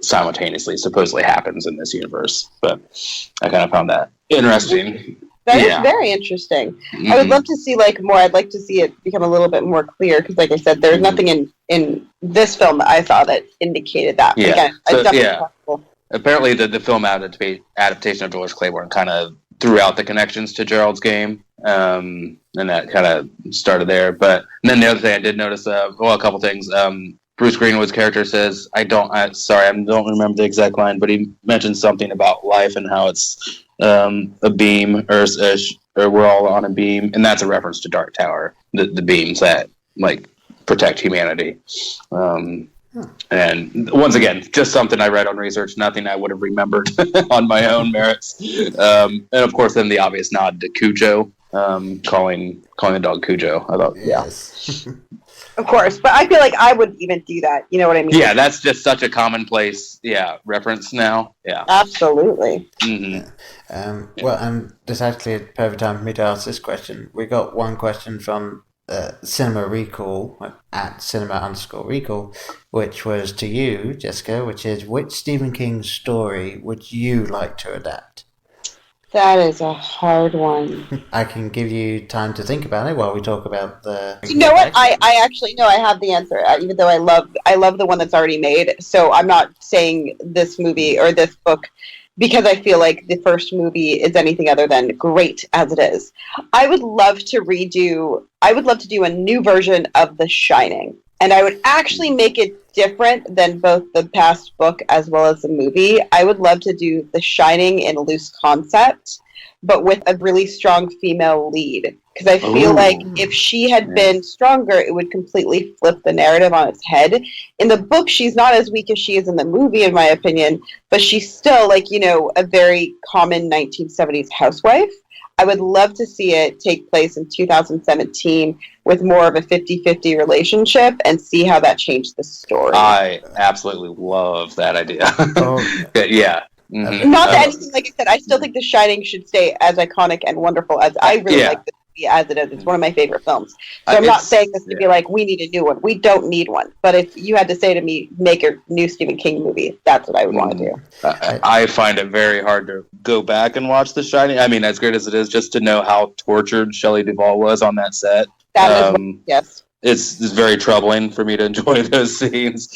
simultaneously supposedly happens in this universe. But I kind of found that interesting. That is very interesting. Mm-hmm. I would love to see more. I'd like to see it become a little bit more clear, because, like I said, there's nothing in this film that I saw that indicated that. Yeah. Again, apparently, the film adaptation of Dolores Claiborne kind of threw out the connections to Gerald's Game, and that kind of started there. But then the other thing I did notice, a couple things. Bruce Greenwood's character says, I don't remember the exact line, but he mentioned something about life and how it's a beam, or we're all on a beam, and that's a reference to Dark Tower, the beams that protect humanity. And once again, just something I read on research, nothing I would have remembered on my own merits. And of course, then the obvious nod to Cujo, calling the dog Cujo. I thought, yes. Of course, but I feel like I wouldn't even do that. You know what I mean? Yeah, that's just such a commonplace, reference now. Yeah. Absolutely. Mm-hmm. Well, and this actually a perfect time for me to ask this question. We got one question from Cinema Recall at cinema_recall, which was to you, Jessica, which is, which Stephen King story would you like to adapt? That is a hard one. I can give you time to think about it while we talk about the... You know what? I actually know I have the answer, even though I love the one that's already made. So I'm not saying this movie or this book because I feel like the first movie is anything other than great as it is. I would love to do a new version of The Shining. And I would actually make it different than both the past book as well as the movie. I would love to do The Shining in loose concept, but with a really strong female lead. Because I feel like if she had been stronger, it would completely flip the narrative on its head. In the book, she's not as weak as she is in the movie, in my opinion, but she's still, like, you know, a very common 1970s housewife. I would love to see it take place in 2017 with more of a 50-50 relationship and see how that changed the story. I absolutely love that idea. Yeah. Mm-hmm. Not that anything, like I said, I still think The Shining should stay as iconic and wonderful as I really like this movie as it is. It's one of my favorite films. So I'm not saying this to be like, we need a new one. We don't need one. But if you had to say to me, make a new Stephen King movie, that's what I would want to do. I find it very hard to go back and watch The Shining. I mean, as great as it is, just to know how tortured Shelley Duvall was on that set. That is, yes. It's very troubling for me to enjoy those scenes.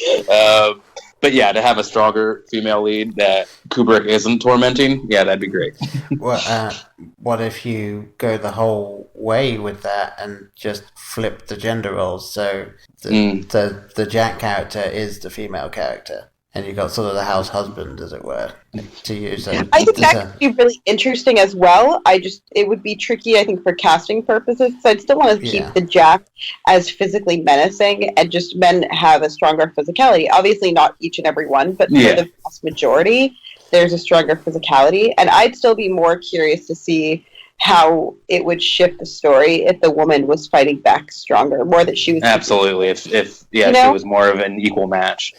But yeah, to have a stronger female lead that Kubrick isn't tormenting, that'd be great. Well, what if you go the whole way with that and just flip the gender roles? So the Jack character is the female character, and you got sort of the house husband, as it were, to use. I think that could be really interesting as well. It would be tricky, I think, for casting purposes. So I'd still want to keep the Jack as physically menacing, and just men have a stronger physicality. Obviously, not each and every one, but for the vast majority, there's a stronger physicality. And I'd still be more curious to see how it would shift the story if the woman was fighting back stronger, more that she was... Absolutely. If she was more of an equal match.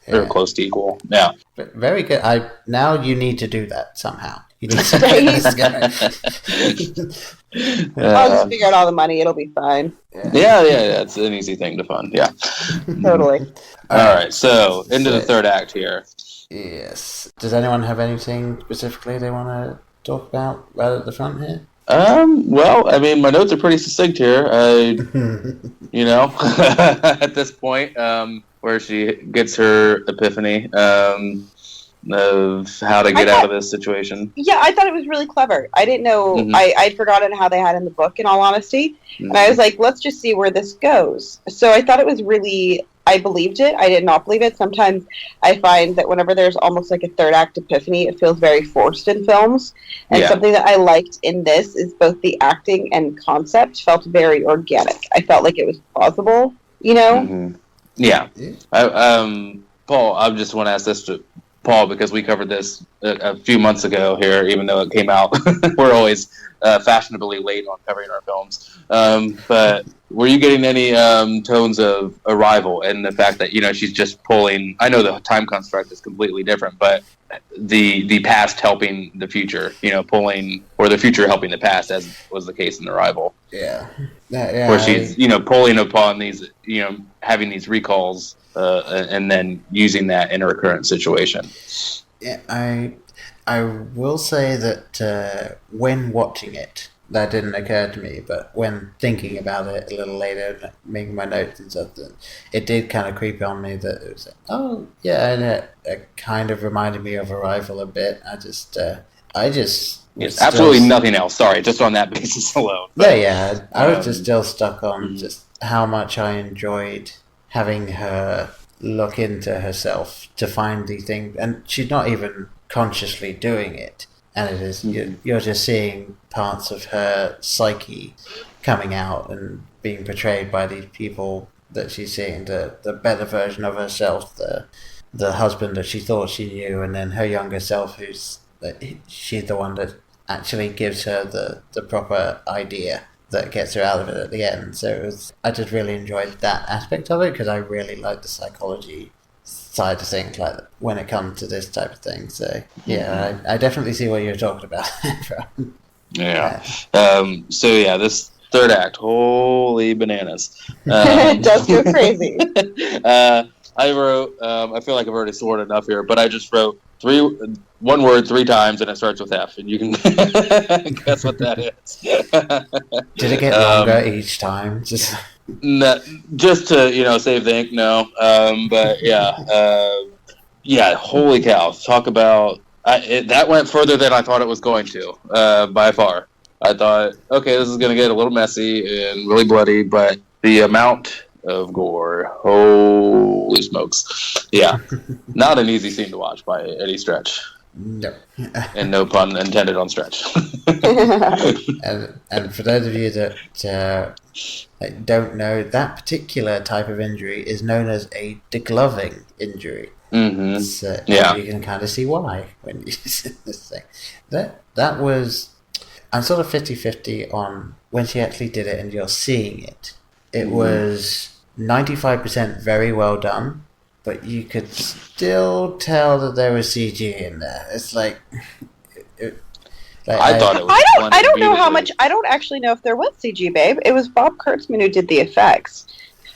Or close to equal. Yeah. Very good. Now you need to do that somehow. You need I'll just figure out all the money. It'll be fine. Yeah. It's an easy thing to fund. Yeah. Totally. All right. So into the third act here. Yes. Does anyone have anything specifically they want to talk about right at the front here? Well, I mean, my notes are pretty succinct here. You know, at this point, where she gets her epiphany of how to get out of this situation. Yeah, I thought it was really clever. I didn't know. I'd forgotten how they had in the book, in all honesty. And I was like, let's just see where this goes. So I thought it was really... I believed it. I did not believe it. Sometimes I find that whenever there's almost like a third act epiphany, it feels very forced in films. And something that I liked in this is both the acting and concept felt very organic. I felt like it was plausible, you know? Yeah. Paul, I just want to ask this to Paul, because we covered this a few months ago here, even though it came out. We're always fashionably late on covering our films. But were you getting any tones of Arrival and the fact that, you know, she's just pulling... I know the time construct is completely different, but the past helping the future, you know, pulling... Or the future helping the past, as was the case in Arrival. Yeah, where she's, you know, pulling upon these, you know, having these recalls and then using that in her current situation. Yeah, I will say that when watching it, that didn't occur to me, but when thinking about it a little later, making my notes and stuff, it did kind of creep on me that it was like, and it kind of reminded me of Arrival a bit. I just yes, absolutely nothing else. Sorry, just on that basis alone. Yeah, I was just still stuck on just how much I enjoyed having her look into herself to find the thing, and she's not even consciously doing it. And it is you're just seeing parts of her psyche coming out and being portrayed by these people that she's seeing, the better version of herself, the husband that she thought she knew, and then her younger self, she's the one that actually gives her the proper idea that gets her out of it at the end. So I just really enjoyed that aspect of it because I really like the psychology side of things, like when it comes to this type of thing. So yeah, I definitely see what you're talking about. Yeah. So yeah, this third act, holy bananas! It does go crazy. I wrote. I feel like I've already scored enough here, but I just wrote one word 3 times, and it starts with F, and you can guess what that is. Did it get longer each time? Just to save the ink. No, but yeah, holy cow! Talk about that went further than I thought it was going to. By far, I thought, okay, this is going to get a little messy and really bloody, but the amount of gore, holy smokes! Yeah, not an easy scene to watch by any stretch. No. And no pun intended on stretch. and for those of you that don't know, that particular type of injury is known as a degloving injury. Mm-hmm. So yeah, you can kind of see why when you see this thing. That was, I'm sort of 50-50 on when she actually did it and you're seeing it. It was 95% very well done, but you could still tell that there was CG in there. It's like... I thought it was. I don't know how much. I don't actually know if there was CG, babe. It was Bob Kurtzman who did the effects.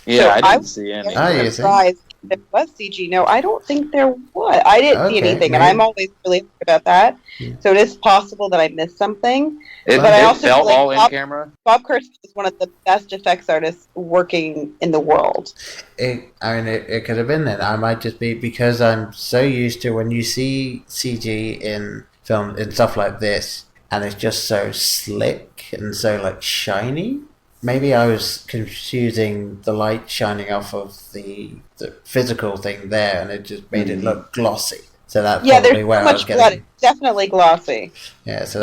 Yeah, so I didn't see any. I was surprised if it was CG. No, I don't think there was. I didn't see anything, and I'm always really happy about that. So it is possible that I missed something. But I also felt all in camera. Bob Kurtzman is one of the best effects artists working in the world. It could have been then. I might just be because I'm so used to when you see CG in film and stuff like this, and it's just so slick and so like shiny. Maybe I was confusing the light shining off of the physical thing there, and it just made it look glossy. So that's probably where I was getting. Blood. It's definitely glossy. Yeah, so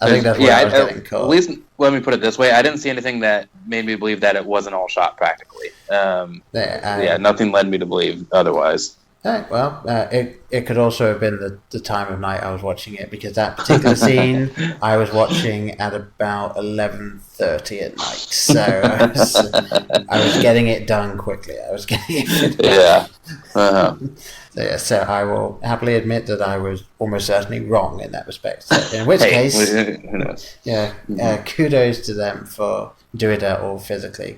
I think that's where I was getting caught. At least let me put it this way: I didn't see anything that made me believe that it wasn't all shot practically. Nothing led me to believe otherwise. Well, it could also have been the time of night I was watching it, because that particular scene I was watching at about 11:30 at night. So I was getting it done quickly. I was getting it done. Yeah. Uh-huh. So I will happily admit that I was almost certainly wrong in that respect. So in which case, who knows? Kudos to them for doing that all physically,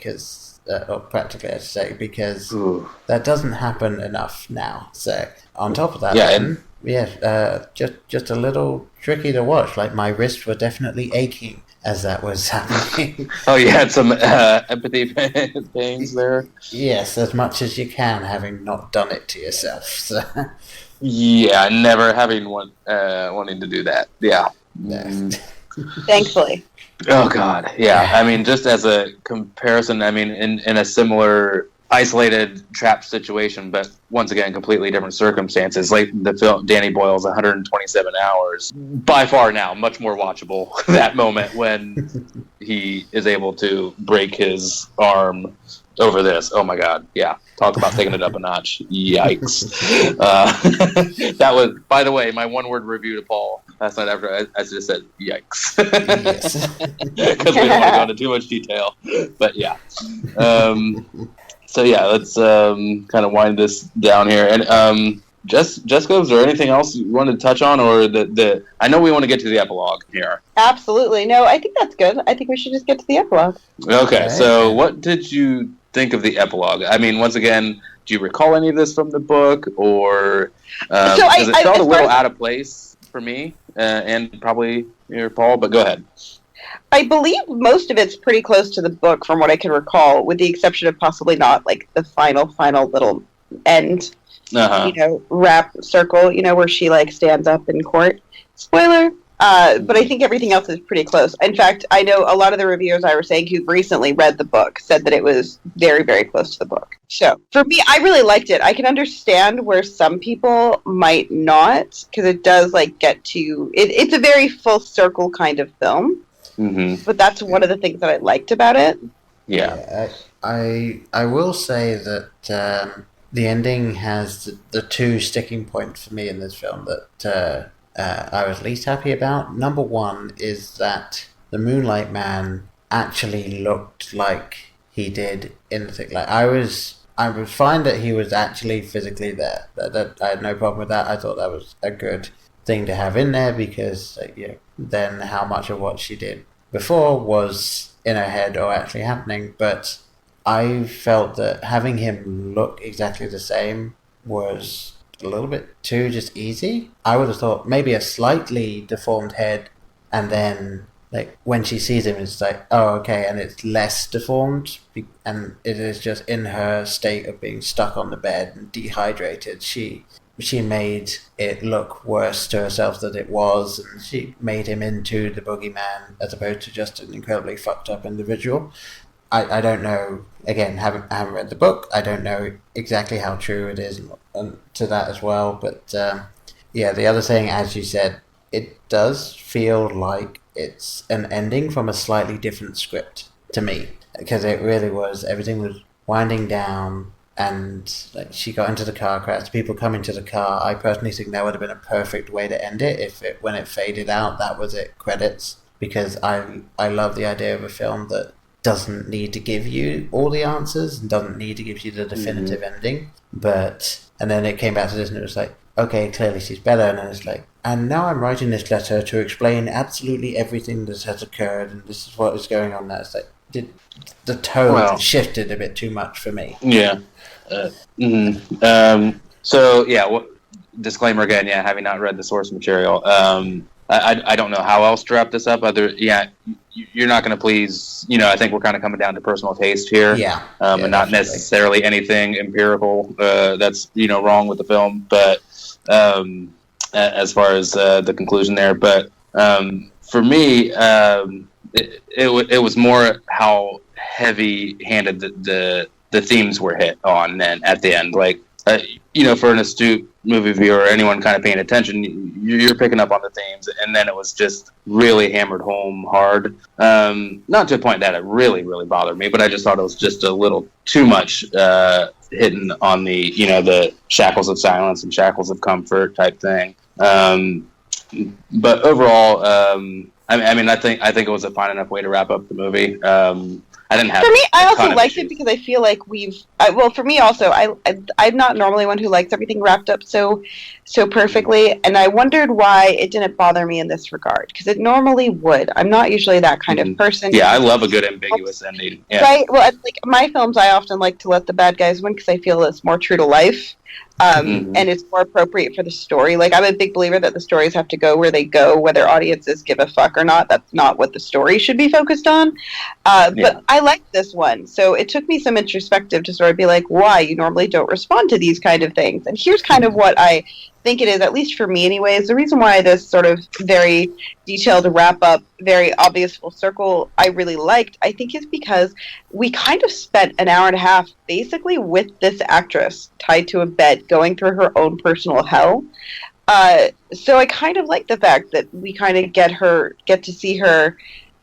or practically, I should say, because that doesn't happen enough now. So on top of that, just a little tricky to watch. Like my wrists were definitely aching as that was happening. Oh, you had some empathy pains there? Yes, as much as you can, having not done it to yourself. So. Yeah, never having wanting to do that. Yeah. Thankfully. Oh, God. Yeah. I mean, just as a comparison, I mean, in a similar isolated trap situation, but once again, completely different circumstances. Like the film Danny Boyle's 127 Hours, by far now much more watchable. That moment when he is able to break his arm over this. Oh my God. Yeah. Talk about taking it up a notch. Yikes. That was, by the way, my one-word review to Paul last night after I just said, yikes. Yes. Because we don't want to go into too much detail. But yeah. So yeah, let's kind of wind this down here. And Jessica, is there anything else you wanted to touch on, or I know we want to get to the epilogue here. Absolutely. No, I think that's good. I think we should just get to the epilogue. Okay, so what did you think of the epilogue? I mean, once again, do you recall any of this from the book, or because it felt a little out of place for me, and probably your Paul, but go ahead. I believe most of it's pretty close to the book from what I can recall, with the exception of possibly not like the final little end, wrap circle, where she like stands up in court. Spoiler. But I think everything else is pretty close. In fact, I know a lot of the reviewers I was saying who recently read the book said that it was very, very close to the book. So for me, I really liked it. I can understand where some people might not, because it does like get to it's a very full circle kind of film. Mm-hmm. But that's one of the things that I liked about it. Yeah. I will say that the ending has the two sticking points for me in this film that I was least happy about. Number one is that the Moonlight Man actually looked like he did in the thing. Like I was fine that he was actually physically there. That I had no problem with that. I thought that was a good thing to have in there because then how much of what she did before was in her head or actually happening. But I felt that having him look exactly the same was a little bit too just easy. I would have thought maybe a slightly deformed head, and then like when she sees him, it's like, oh, okay, and it's less deformed, and it is just in her state of being stuck on the bed and dehydrated. She made it look worse to herself than it was, and she made him into the boogeyman as opposed to just an incredibly fucked up individual. I don't know, again, I haven't read the book, I don't know exactly how true it is to that as well, but the other thing, as you said, it does feel like it's an ending from a slightly different script to me, because it really was, everything was winding down, and like she got into the car crash, people come into the car. I personally think that would have been a perfect way to end it if when it faded out, that was it, credits, because I love the idea of a film that doesn't need to give you all the answers and doesn't need to give you the definitive ending. And then it came back to this and it was like, okay, clearly she's better, and then it's like, and now I'm writing this letter to explain absolutely everything that has occurred, and this is what is going on now. It's like, the tone shifted a bit too much for me. Yeah. Disclaimer again, having not read the source material, I don't know how else to wrap this up. You're not going to please, I think we're kind of coming down to personal taste here. And not necessarily anything empirical that's, wrong with the film, but as far as the conclusion there. But for me, it was more how heavy-handed the themes were hit on then at the end. Like, for an astute movie viewer or anyone kind of paying attention, you're picking up on the themes, and then it was just really hammered home hard. Not to a point that it really, really bothered me, but I just thought it was just a little too much hitting on the, the shackles of silence and shackles of comfort type thing. But overall, I think it was a fine enough way to wrap up the movie. I didn't have. For me, I also liked it because I feel like for me also, I'm not normally one who likes everything wrapped up so perfectly, and I wondered why it didn't bother me in this regard, because it normally would. I'm not usually that kind of person. Yeah, I love a good ambiguous ending. Yeah. Right. Well, like my films, I often like to let the bad guys win because I feel it's more true to life. And it's more appropriate for the story. Like, I'm a big believer that the stories have to go where they go, whether audiences give a fuck or not. That's not what the story should be focused on. But I liked this one. So it took me some introspective to sort of be like, why? You normally don't respond to these kind of things. And here's kind of what I think it is, at least for me anyways. The reason why this sort of very detailed wrap up, very obvious full circle I really liked, I think is because we kind of spent an hour and a half basically with this actress tied to a bed going through her own personal hell. So I kind of like the fact that we kind of get to see her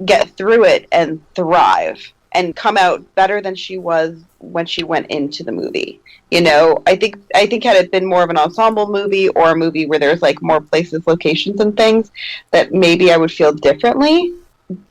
get through it and thrive and come out better than she was when she went into the movie. I think had it been more of an ensemble movie or a movie where there's like more places, locations, and things, that maybe I would feel differently.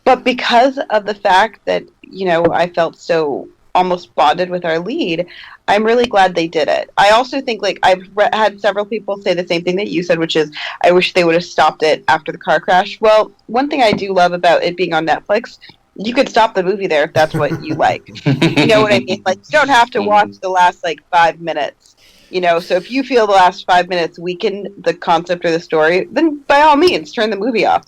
But because of the fact that, I felt so almost bonded with our lead, I'm really glad they did it. I also think, like, I've had several people say the same thing that you said, which is, I wish they would have stopped it after the car crash. Well, one thing I do love about it being on Netflix, you could stop the movie there if that's what you like. You know what I mean? Like, you don't have to watch the last, 5 minutes. So if you feel the last 5 minutes weaken the concept or the story, then by all means, turn the movie off.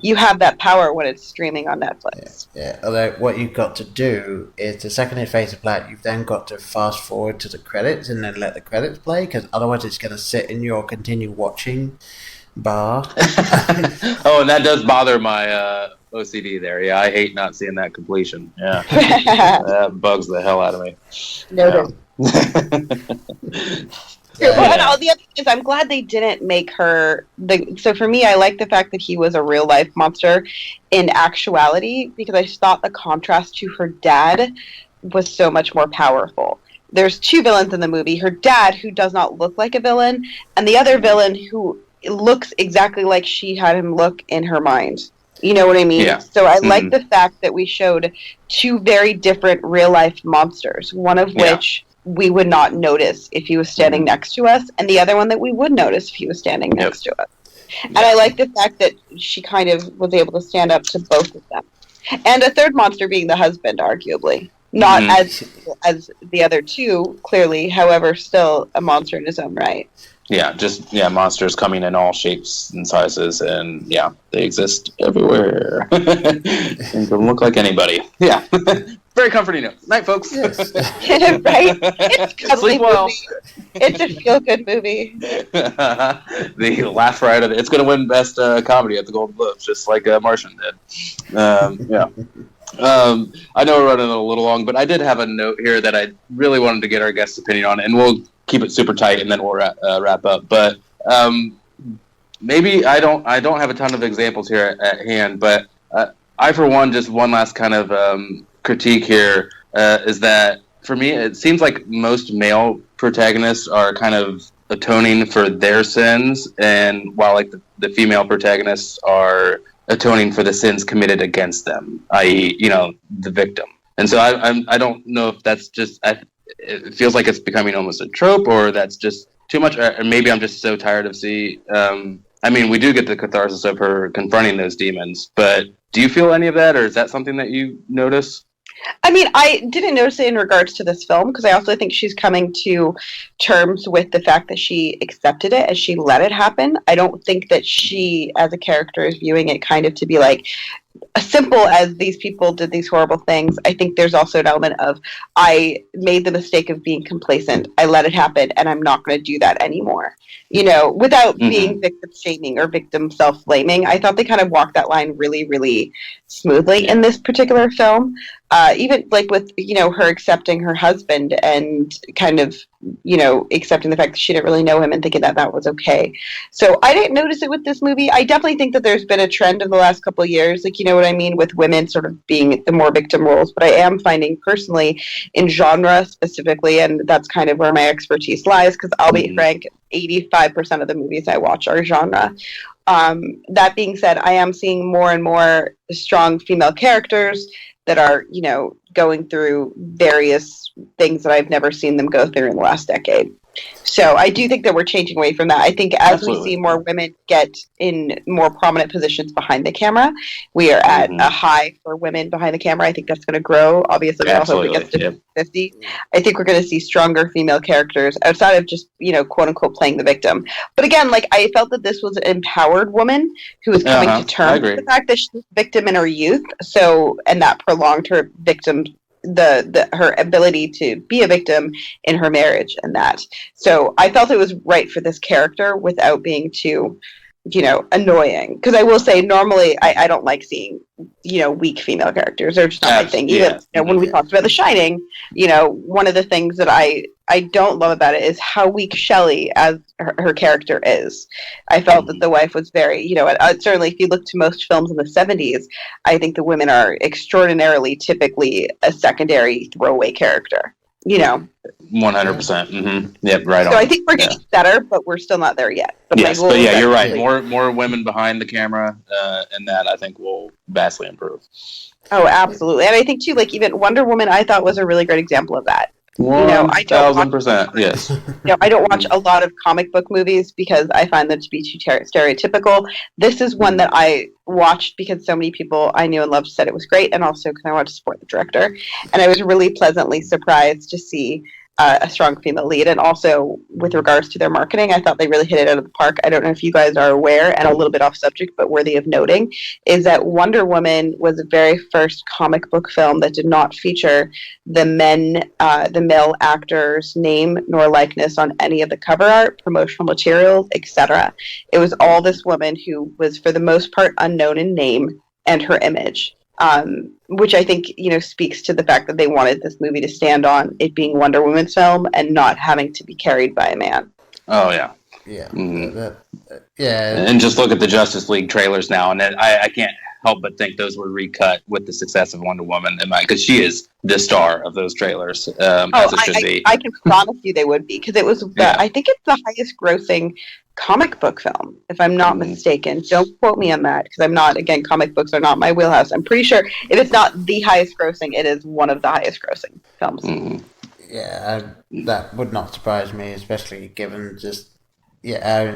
You have that power when it's streaming on Netflix. Yeah. Although what you've got to do is, the second it fades to black, you've then got to fast forward to the credits and then let the credits play, because otherwise it's going to sit in your continue watching bar. Oh, and that does bother my OCD there. Yeah, I hate not seeing that completion. Yeah. That bugs the hell out of me. Noted. Well, the other thing is, I'm glad they didn't make her so for me, I like the fact that he was a real life monster in actuality, because I thought the contrast to her dad was so much more powerful. There's two villains in the movie: her dad, who does not look like a villain, and the other villain who looks exactly like she had him look in her mind. You know what I mean? Yeah. So I like the fact that we showed two very different real-life monsters, one of which we would not notice if he was standing next to us, and the other one that we would notice if he was standing next to us. And I like the fact that she kind of was able to stand up to both of them. And a third monster being the husband, arguably. Not as the other two, clearly, however, still a monster in his own right. Yeah, monsters coming in all shapes and sizes, and they exist everywhere. And don't look like anybody. Yeah. Very comforting note. Night, folks. Yes. Right? It's a cuddly movie. It's a feel-good movie. The laugh right at it. It's going to win Best Comedy at the Golden Globes, just like Martian did. I know we're running a little long, but I did have a note here that I really wanted to get our guest's opinion on, and we'll keep it super tight, and then we'll wrap up. But maybe I don't have a ton of examples here at hand, but I, for one, just one last kind of critique here is that for me, it seems like most male protagonists are kind of atoning for their sins, and while like the female protagonists are atoning for the sins committed against them, i.e., the victim. And so I don't know if that's just it feels like it's becoming almost a trope, or that's just too much, or maybe I'm just so tired of seeing. We do get the catharsis of her confronting those demons, but do you feel any of that, or is that something that you notice? I mean, I didn't notice it in regards to this film, because I also think she's coming to terms with the fact that she accepted it as she let it happen. I don't think that she, as a character, is viewing it kind of to be like, as simple as these people did these horrible things. I think there's also an element of, I made the mistake of being complacent. I let it happen, and I'm not going to do that anymore. Without being victim shaming or victim self-blaming. I thought they kind of walked that line really, really smoothly in this particular film. Even like with, her accepting her husband and kind of, accepting the fact that she didn't really know him and thinking that that was okay. So I didn't notice it with this movie. I definitely think that there's been a trend in the last couple of years, like, you know what I mean, with women sort of being the more victim roles. But I am finding personally in genre specifically, and that's kind of where my expertise lies, because I'll be frank, 85% of the movies I watch are genre. That being said, I am seeing more and more strong female characters that are, going through various things that I've never seen them go through in the last decade. So I do think that we're changing away from that. I think as we see more women get in more prominent positions behind the camera, we are at a high for women behind the camera. I think that's going to grow. Obviously, we all hope it gets to 50. I think we're going to see stronger female characters outside of just, quote unquote, playing the victim. But again, like, I felt that this was an empowered woman who was coming to terms with the fact that she was a victim in her youth. So, and that prolonged her victim, her ability to be a victim in her marriage and that. So I felt it was right for this character without being too, annoying. Because I will say, normally I don't like seeing, weak female characters. They're just not my thing. Even when we talked about The Shining, one of the things that I don't love about it is how weak Shelley as her character is. I felt that the wife was very, certainly if you look to most films in the 70s, I think the women are extraordinarily typically a secondary throwaway character. 100%. Mm-hmm. Yep, right on. So I think we're getting better, but we're still not there yet. But you're right. More women behind the camera, and that I think will vastly improve. Oh, absolutely. And I think too, like, even Wonder Woman, I thought was a really great example of that. 1,000%. Yes. I don't watch a lot of comic book movies because I find them to be too stereotypical. This is one that I watched because so many people I knew and loved said it was great, and also because I wanted to support the director. And I was really pleasantly surprised to see a strong female lead. And also with regards to their marketing, I thought they really hit it out of the park. I don't know if you guys are aware, and a little bit off subject, but worthy of noting, is that Wonder Woman was the very first comic book film that did not feature the male actor's name nor likeness on any of the cover art, promotional materials, etc. It was all this woman who was, for the most part, unknown in name and her image. Which I think, speaks to the fact that they wanted this movie to stand on it being Wonder Woman's film and not having to be carried by a man. Oh, yeah. Yeah. Mm-hmm. Yeah. And just look at the Justice League trailers now, and I can't help but think those were recut with the success of Wonder Woman, because she is the star of those trailers, as it should be. I can promise you they would be, because it was, I think it's the highest grossing comic book film, if I'm not mistaken. Don't quote me on that, because I'm not, again, comic books are not my wheelhouse. I'm pretty sure if it's not the highest grossing, it is one of the highest grossing films. Yeah, that would not surprise me, especially given just... Yeah,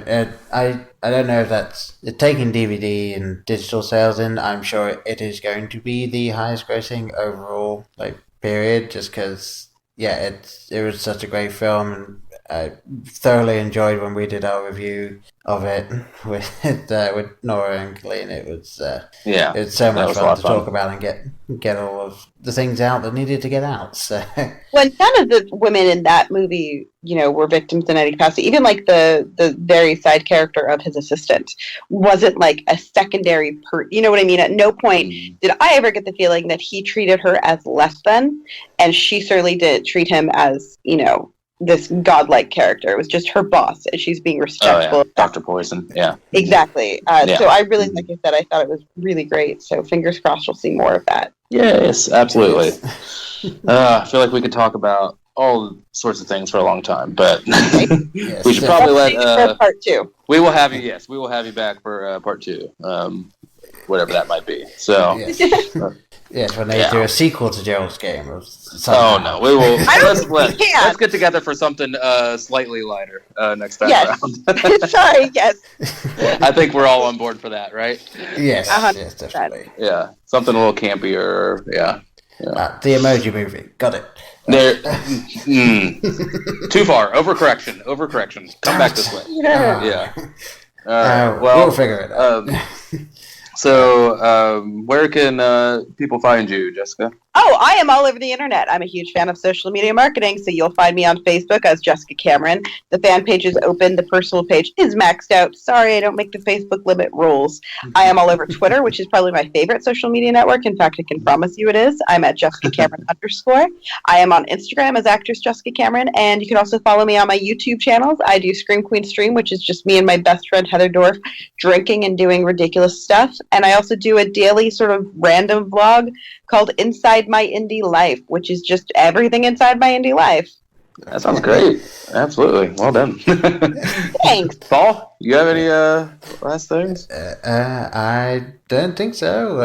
I don't know if that's... Taking DVD and digital sales in, I'm sure it is going to be the highest grossing overall, period, just because, it was such a great film, and I thoroughly enjoyed when we did our review of it with Nora and Colleen. It was it's so much fun to talk about and get all of the things out that needed to get out. So, well, none of the women in that movie, were victims in any capacity. Even the very side character of his assistant wasn't a secondary you know what I mean? At no point did I ever get the feeling that he treated her as less than, and she certainly didn't treat him as, this godlike character. It was just her boss, and she's being respectful. Oh, yeah. Dr. Poison, yeah. Exactly. So I really, like I said, I thought it was really great. So fingers crossed we'll see more of that. Yes, absolutely. I feel like we could talk about all sorts of things for a long time, but we should probably let... part 2. We will have you, yes. We will have you back for part 2. Whatever that might be. So... Yes, when they do a sequel to Gerald's Game. Oh no, we will. Let's get together for something slightly lighter next time around. Sorry, yes. I think we're all on board for that, right? Yes, yes, definitely. Yeah, something a little campier. Yeah. The Emoji Movie. Got it. There. Too far. Overcorrection. Come back this way. Yeah. We'll figure it out. So, where can people find you, Jessica? Oh, I am all over the internet. I'm a huge fan of social media marketing, so you'll find me on Facebook as Jessica Cameron. The fan page is open. The personal page is maxed out. Sorry, I don't make the Facebook limit rules. I am all over Twitter, which is probably my favorite social media network. In fact, I can promise you it is. I'm at Jessica Cameron _ I am on Instagram as actress Jessica Cameron, and you can also follow me on my YouTube channels. I do Scream Queen Stream, which is just me and my best friend Heather Dorff drinking and doing ridiculous stuff. And I also do a daily sort of random vlog called Inside My Indie Life, which is just everything inside my indie life. That sounds great. Absolutely. Well done. Thanks. Paul, you have any last things? I don't think so.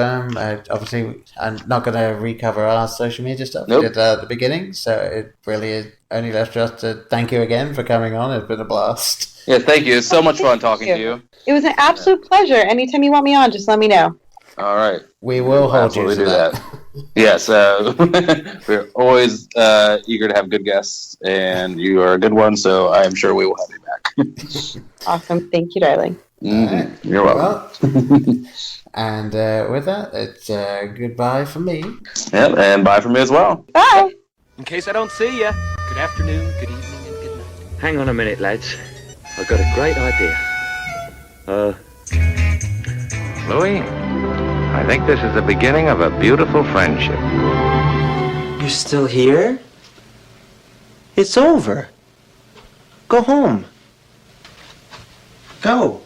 Obviously, I'm not going to recover our social media stuff we did at the beginning, so it really is only left just to thank you again for coming on. It's been a blast. Yeah, thank you. It's so much fun talking to you. It was an absolute pleasure. Anytime you want me on, just let me know. All right. We will hold you to that. Yes, we're always eager to have good guests, and you are a good one, so I am sure we will have you back. Awesome. Thank you, darling. Right. You're welcome. And with that, it's goodbye from me. Yep, and bye from me as well. Bye. In case I don't see you, good afternoon, good evening, and good night. Hang on a minute, lads. I've got a great idea. Louis, I think this is the beginning of a beautiful friendship. You're still here? It's over. Go home. Go.